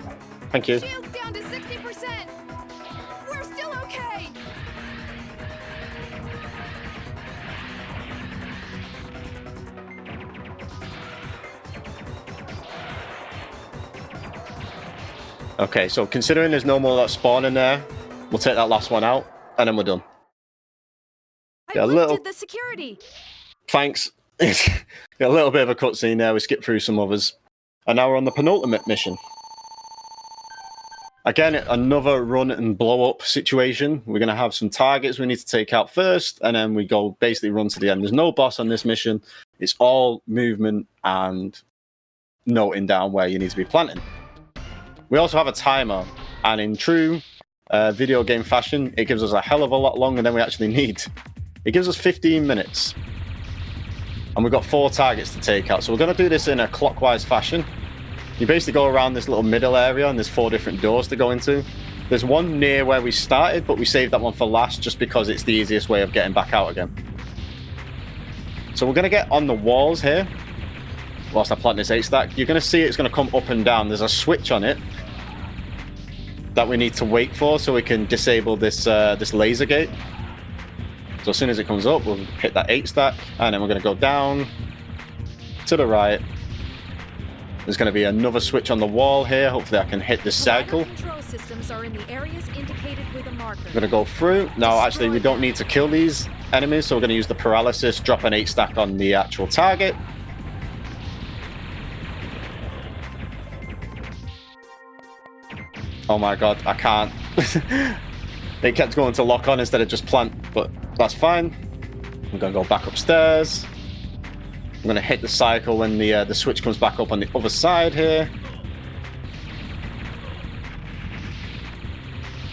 Speaker 2: Thank you.
Speaker 3: Shield's down to 60%. We're still okay.
Speaker 2: Okay, so considering there's no more that spawn in there, we'll take that last one out, and then we're done.
Speaker 3: I
Speaker 2: Yeah, a
Speaker 3: lifted
Speaker 2: little-
Speaker 3: the security.
Speaker 2: Thanks. A little bit of a cutscene there. We skipped through some others. And now we're on the penultimate mission. Again, another run and blow up situation. We're going to have some targets we need to take out first, and then we go basically run to the end. There's no boss on this mission. It's all movement and noting down where you need to be planting. We also have a timer, and in true video game fashion, it gives us a hell of a lot longer than we actually need. It gives us 15 minutes. And we've got 4 targets to take out. So we're going to do this in a clockwise fashion. You basically go around this little middle area, and there's 4 different doors to go into. There's one near where we started, but we saved that one for last just because it's the easiest way of getting back out again. So we're going to get on the walls here. Whilst I plant this 8-stack, you're going to see it's going to come up and down. There's a switch on it that we need to wait for so we can disable this this laser gate. So as soon as it comes up, we'll hit that 8-stack, and then we're going to go down to the right. There's going to be another switch on the wall here. Hopefully I can hit this cycle.
Speaker 3: Control systems are in the areas indicated with a marker.
Speaker 2: We're going to go through. Now, actually, we don't need to kill these enemies, so we're going to use the paralysis, drop an 8-stack on the actual target. Oh my god, I can't. It kept going to lock on instead of just plant, but that's fine. I'm going to go back upstairs. I'm going to hit the cycle when the switch comes back up on the other side here.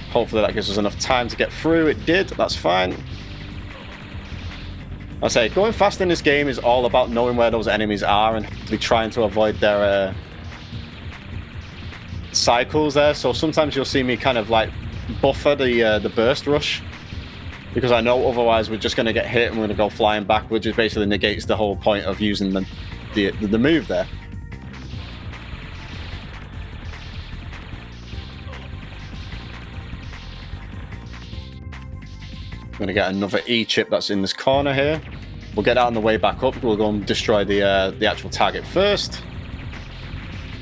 Speaker 2: Hopefully that gives us enough time to get through. It did, that's fine. I say, going fast in this game is all about knowing where those enemies are and trying to avoid their cycles there. So sometimes you'll see me kind of like buffer the burst rush, because I know otherwise we're just going to get hit and we're going to go flying back, which just basically negates the whole point of using the move there. I'm going to get another E chip that's in this corner here. We'll get that on the way back up. We'll go and destroy the actual target first.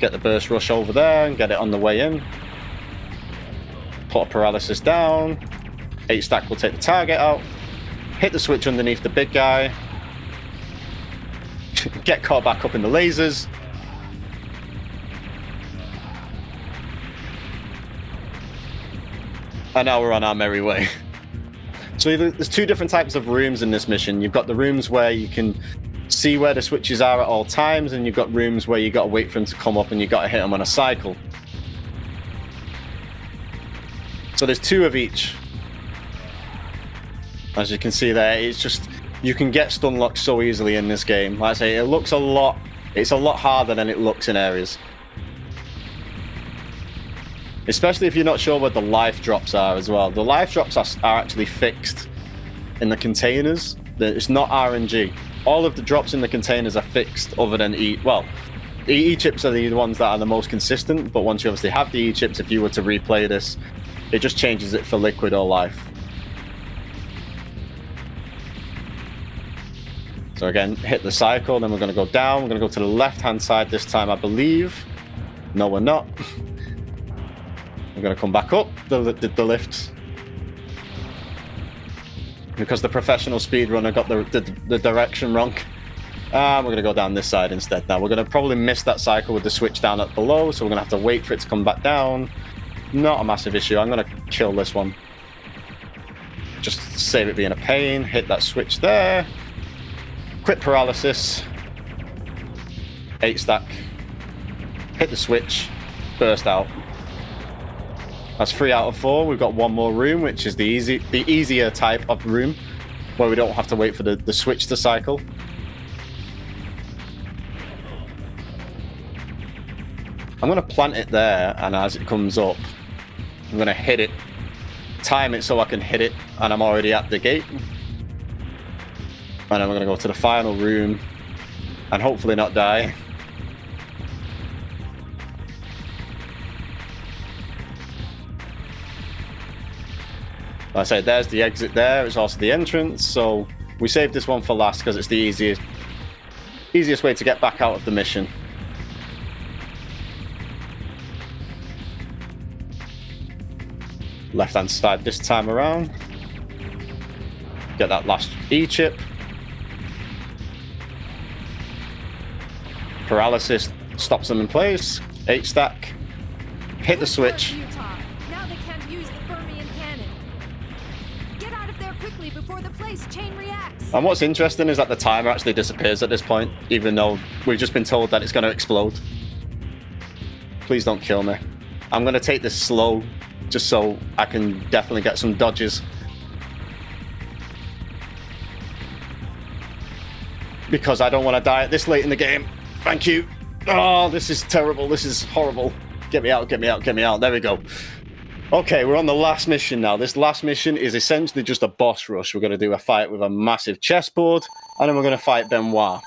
Speaker 2: Get the burst rush over there and get it on the way in. Put a paralysis down. 8-stack will take the target out. Hit the switch underneath the big guy. Get caught back up in the lasers. And now we're on our merry way. So there's 2 different types of rooms in this mission. You've got the rooms where you can see where the switches are at all times, and you've got rooms where you got to wait for them to come up and you got to hit them on a cycle. So there's 2 of each. As you can see there, it's just, you can get stun locked so easily in this game. Like I say, it's a lot harder than it looks in areas. Especially if you're not sure where the life drops are as well. The life drops are actually fixed in the containers. It's not RNG. All of the drops in the containers are fixed other than E-chips are the ones that are the most consistent, but once you obviously have the E-chips, if you were to replay this, it just changes it for liquid or life. So again, hit the cycle, then we're going to go down. We're going to go to the left-hand side this time, I believe. No, we're not. We're going to come back up the lift. Because the professional speedrunner got the direction wrong. We're going to go down this side instead now. We're going to probably miss that cycle with the switch down at below, so we're going to have to wait for it to come back down. Not a massive issue. I'm going to kill this one. Just save it being a pain. Hit that switch there. Quick paralysis. 8-stack. Hit the switch. Burst out. That's 3 out of 4. We've got 1 more room, which is the easier type of room, where we don't have to wait for the switch to cycle. I'm going to plant it there, and as it comes up, I'm going to hit it. Time it so I can hit it, and I'm already at the gate. And then we're going to go to the final room, and hopefully not die. Like I say, there's the exit there. It's also the entrance. So we saved this one for last because it's the easiest way to get back out of the mission. Left-hand side this time around. Get that last E-chip. Paralysis stops them in place. 8-stack. Hit the switch.
Speaker 3: Utah. Now they can't use the Fermion cannon. Get out of there quickly before the place chain reacts.
Speaker 2: And what's interesting is that the timer actually disappears at this point, even though we've just been told that it's going to explode. Please don't kill me. I'm going to take this slow, just so I can definitely get some dodges. Because I don't want to die at this late in the game. Thank you. Oh, this is terrible. This is horrible. Get me out, get me out, get me out. There we go. Okay, we're on the last mission now. This last mission is essentially just a boss rush. We're going to do a fight with a massive chessboard, and then we're going to fight Benoit.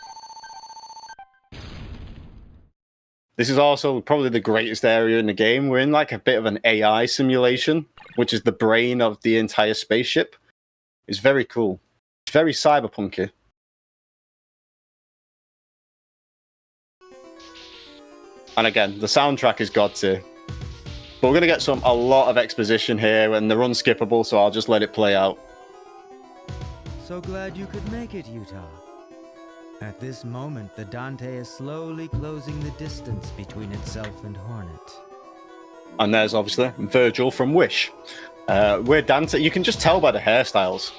Speaker 2: This is also probably the greatest area in the game. We're in like a bit of an AI simulation, which is the brain of the entire spaceship. It's very cool. It's very cyberpunky. And again, the soundtrack is god tier. But we're going to get a lot of exposition here, and they're unskippable, so I'll just let it play out.
Speaker 6: So glad you could make it, Utah. At this moment, the Dante is slowly closing the distance between itself and Hornet.
Speaker 2: And there's obviously Virgil from Wish. We're Dante. You can just tell by the hairstyles.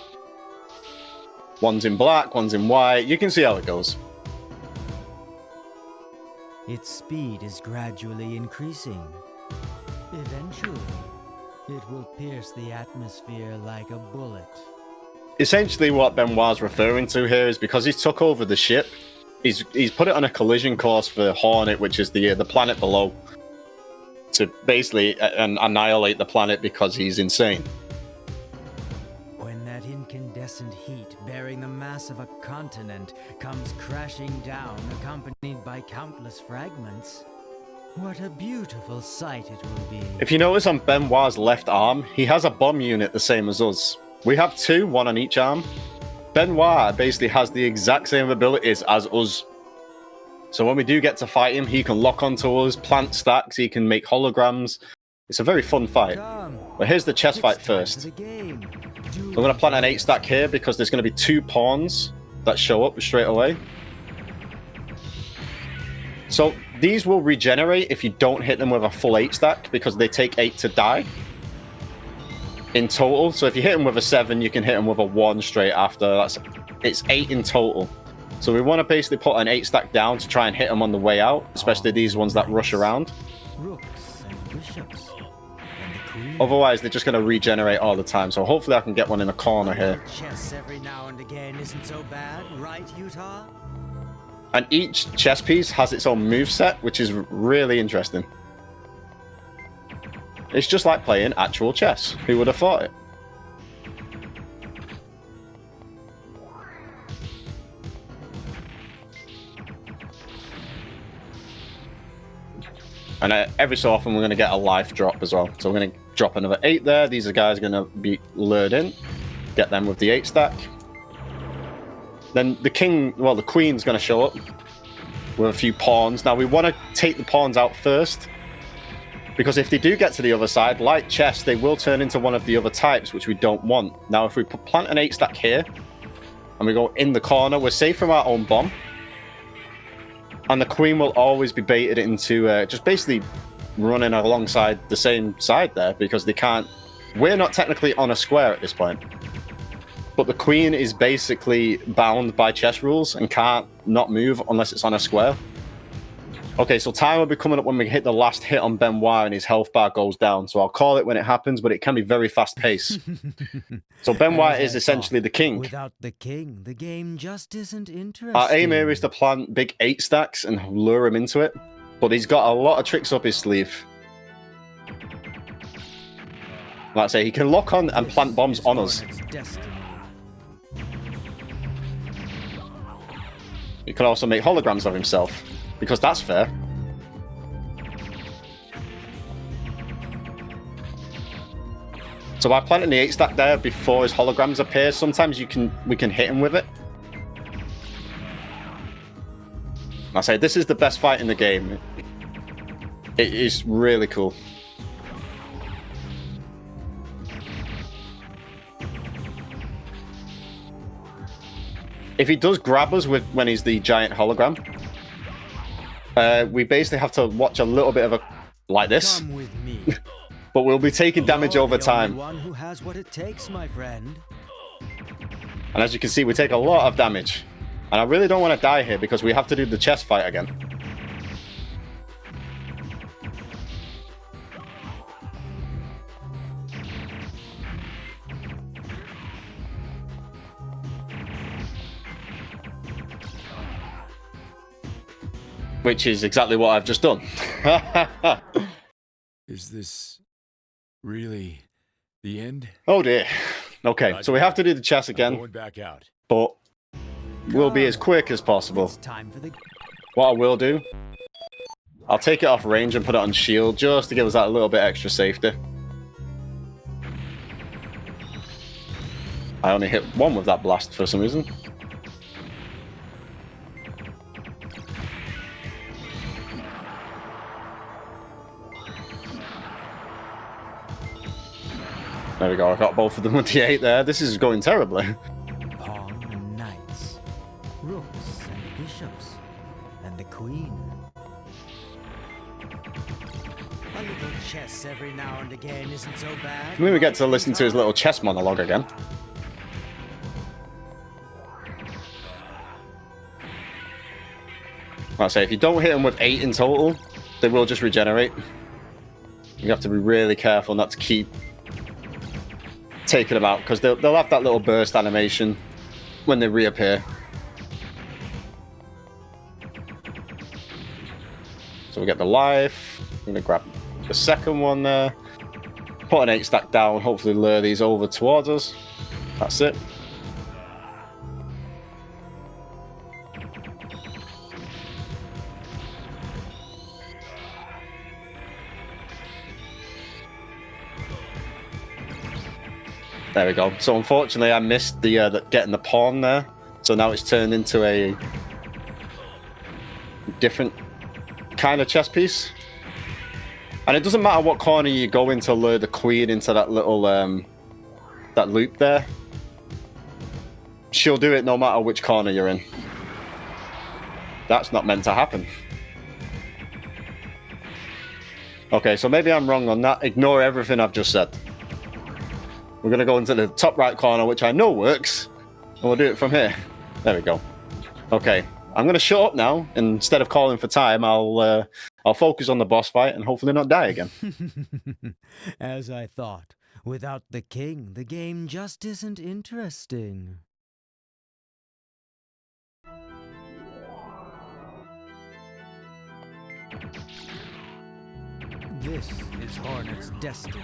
Speaker 2: One's in black, one's in white. You can see how it goes.
Speaker 6: Its speed is gradually increasing. Eventually, it will pierce the atmosphere like a bullet.
Speaker 2: Essentially what Benoit's referring to here is because he's took over the ship, he's put it on a collision course for Hornet, which is the planet below, to basically annihilate the planet because he's insane.
Speaker 6: When that incandescent heat bearing the mass of a continent comes crashing down, accompanied by countless fragments, what a beautiful sight it will be.
Speaker 2: If you notice on Benoit's left arm, he has a bomb unit the same as us. We have two, one on each arm. Benoit basically has the exact same abilities as us. So when we do get to fight him, he can lock onto us, plant stacks, he can make holograms. It's a very fun fight. But here's the chess fight first. I'm going to plant an 8-stack here because there's going to be 2 pawns that show up straight away. So these will regenerate if you don't hit them with a full 8-stack because they take 8 to die in total. So if you hit them with a 7, you can hit them with a 1 straight after. It's 8 in total. So we want to basically put an 8-stack down to try and hit them on the way out, especially these ones that rush around.
Speaker 6: Rooks and bishops and the queen.
Speaker 2: Otherwise, they're just going to regenerate all the time. So hopefully I can get one in the corner here.
Speaker 6: Chess every now and again isn't so bad, right, Utah?
Speaker 2: And each chess piece has its own moveset, which is really interesting. It's just like playing actual chess. Who would have thought it? And every so often we're going to get a life drop as well. So we're going to drop another 8 there. These are guys going to be lured in. Get them with the 8-stack. Then the queen's going to show up with a few pawns. Now we want to take the pawns out first, because if they do get to the other side, like chess, they will turn into one of the other types, which we don't want. Now if we plant an 8-stack here, and we go in the corner, we're safe from our own bomb. And the queen will always be baited into just basically running alongside the same side there, because they can't... We're not technically on a square at this point. But the queen is basically bound by chess rules and can't not move unless it's on a square. Okay, so time will be coming up when we hit the last hit on Benoit and his health bar goes down. So I'll call it when it happens, but it can be very fast-paced. So Benoit is essentially the king.
Speaker 6: Without the king, the game just isn't interesting.
Speaker 2: Our aim here is to plant big 8-stacks and lure him into it. But he's got a lot of tricks up his sleeve. Like I say, he can lock on and plant bombs on us. He can also make holograms of himself, because that's fair. So by planting the 8 stack there before his holograms appear, sometimes we can hit him with it. I say this is the best fight in the game. It is really cool. If he does grab us when he's the giant hologram, we basically have to watch a little bit of a like this.
Speaker 6: Come with me.
Speaker 2: But we'll be taking damage over time.
Speaker 6: One who has what it takes, my friend.
Speaker 2: And as you can see, we take a lot of damage. And I really don't want to die here because we have to do the chest fight again. Which is exactly what I've just done.
Speaker 5: Is this really the end?
Speaker 2: Oh dear. Okay, so we have to do the chest
Speaker 5: I'm
Speaker 2: again,
Speaker 5: going back out.
Speaker 2: but we'll be as quick as possible.
Speaker 6: It's time for the...
Speaker 2: What I will do, I'll take it off range and put it on shield just to give us that little bit extra safety. I only hit one with that blast for some reason. There we go, I got both of them with the 8 there. This is going terribly.
Speaker 6: Pawn and knights, rooks and bishops, and the queen. A little chess every now and again isn't so bad.
Speaker 2: Maybe we get to listen to his little chess monologue again. Like I say, if you don't hit them with 8 in total, they will just regenerate. You have to be really careful not to keep taking them out, because they'll have that little burst animation when they reappear. So we get the life. I'm going to grab the second one there. Put an 8 stack down, hopefully lure these over towards us. That's it. There we go. So unfortunately, I missed the getting the pawn there. So now it's turned into a different kind of chess piece. And it doesn't matter what corner you go in to lure the queen into that little that loop there. She'll do it no matter which corner you're in. That's not meant to happen. Okay, so maybe I'm wrong on that. Ignore everything I've just said. We're going to go into the top right corner, which I know works, and we'll do it from here. There we go. Okay, I'm going to shut up now. Instead of calling for time, I'll focus on the boss fight and hopefully not die again.
Speaker 6: As I thought, without the king, the game just isn't interesting. This is Hornet's destiny.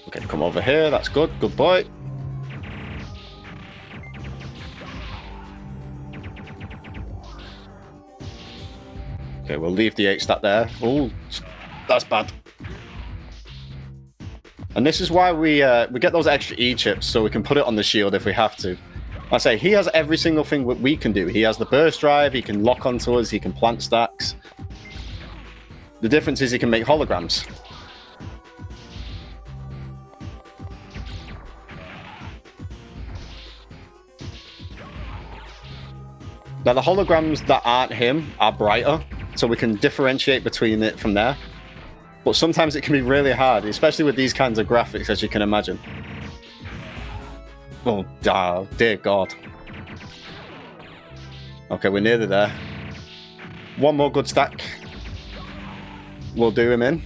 Speaker 2: Okay, come over here. That's good. Good boy. Okay, we'll leave the 8 stat there. Oh, that's bad. And this is why we get those extra E chips, so we can put it on the shield if we have to. I say, he has every single thing that we can do. He has the burst drive, he can lock onto us, he can plant stacks. The difference is he can make holograms. Now the holograms that aren't him are brighter, so we can differentiate between it from there. But sometimes it can be really hard, especially with these kinds of graphics, as you can imagine. Oh, dear God. Okay, we're nearly there. One more good stack. We'll do him in.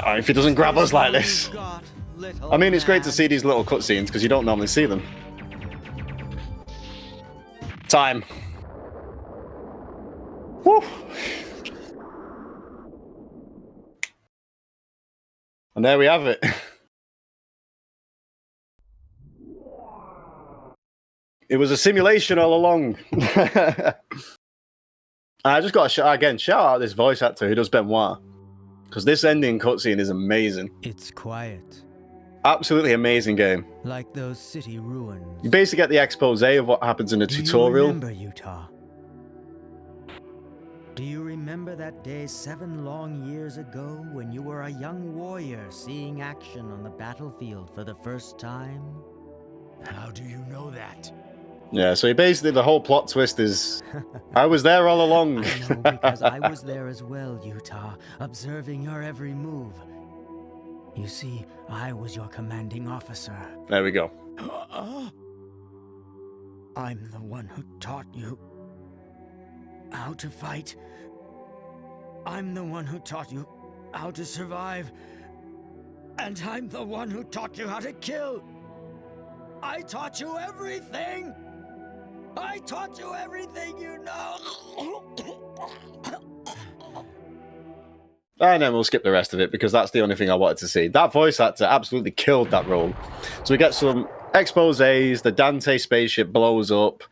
Speaker 2: If he doesn't grab us like this. I mean, it's great to see these little cutscenes, because you don't normally see them. Time. Woo. And there we have it. It was a simulation all along. I just got to shout out this voice actor who does Benoit, because this ending cutscene is amazing.
Speaker 6: It's quiet,
Speaker 2: Absolutely amazing game.
Speaker 6: like those city ruins.
Speaker 2: You basically get the expose of what happens in the
Speaker 6: Do
Speaker 2: tutorial.
Speaker 6: you remember, Utah? Do you remember that day 7 long years ago when you were a young warrior seeing action on the battlefield for the first time?
Speaker 5: How do you know that?
Speaker 2: Yeah, so basically the whole plot twist is I was there all along.
Speaker 6: I know because I was there as well, Utah, observing your every move. You see, I was your commanding officer.
Speaker 2: There we go.
Speaker 6: I'm the one who taught you how to fight. I'm the one who taught you how to survive. And I'm the one who taught you how to kill. I taught you everything. I taught you everything you know.
Speaker 2: And then we'll skip the rest of it because that's the only thing I wanted to see. That voice actor absolutely killed that role. So we get some exposés, the Dante spaceship blows up,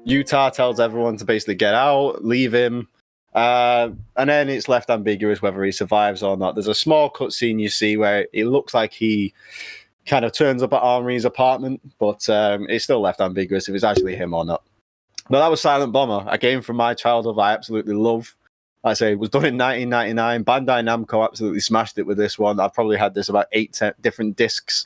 Speaker 2: Utah tells everyone to basically get out, leave him, and then it's left ambiguous whether he survives or not. There's a small cutscene you see where it looks like he kind of turns up at Armory's apartment, but it's still left ambiguous if it's actually him or not. But that was Silent Bomber, a game from my childhood I absolutely love. Like I say, it was done in 1999. Bandai Namco absolutely smashed it with this one. I've probably had this about 10 different discs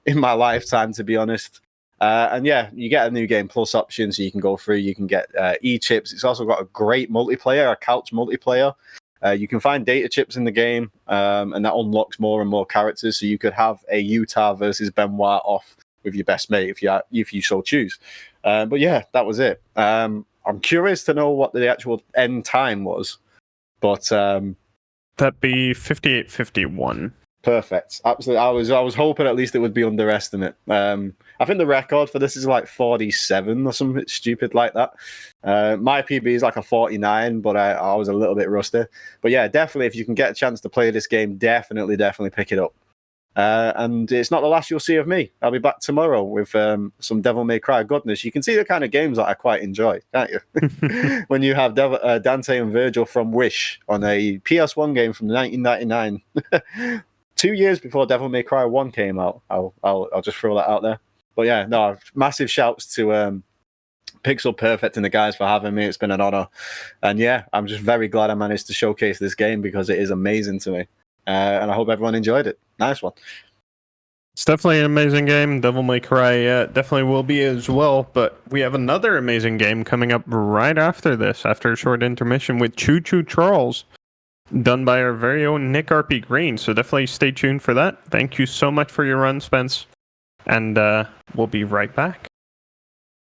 Speaker 2: in my lifetime, to be honest. And yeah, you get a new game plus option, so you can go through. You can get e-chips. It's also got a great multiplayer, a couch multiplayer. You can find data chips in the game, and that unlocks more and more characters. So you could have a Utah versus Benoit off with your best mate if you so choose. But yeah, that was it. I'm curious to know what the actual end time was. But
Speaker 1: That'd be 58:51.
Speaker 2: perfect, absolutely. I was hoping at least it would be underestimate. I think the record for this is like 47 or something stupid like that. My PB is like a 49, but I was a little bit rusty. But yeah, definitely if you can get a chance to play this game, definitely pick it up. And it's not the last you'll see of me. I'll be back tomorrow with some Devil May Cry goodness. You can see the kind of games that I quite enjoy, can't you? When you have Dante and Virgil from Wish on a PS1 game from 1999, 2 years before Devil May Cry 1 came out. I'll just throw that out there. But yeah, no, massive shouts to Pixel Perfect and the guys for having me. It's been an honor. And yeah, I'm just very glad I managed to showcase this game because it is amazing to me. And I hope everyone enjoyed it. Nice one.
Speaker 1: It's definitely an amazing game. Devil May Cry definitely will be as well. But we have another amazing game coming up right after this, after a short intermission with Choo Choo Charles, done by our very own Nick RP Green. So definitely stay tuned for that. Thank you so much for your run, Spence. And we'll be right back.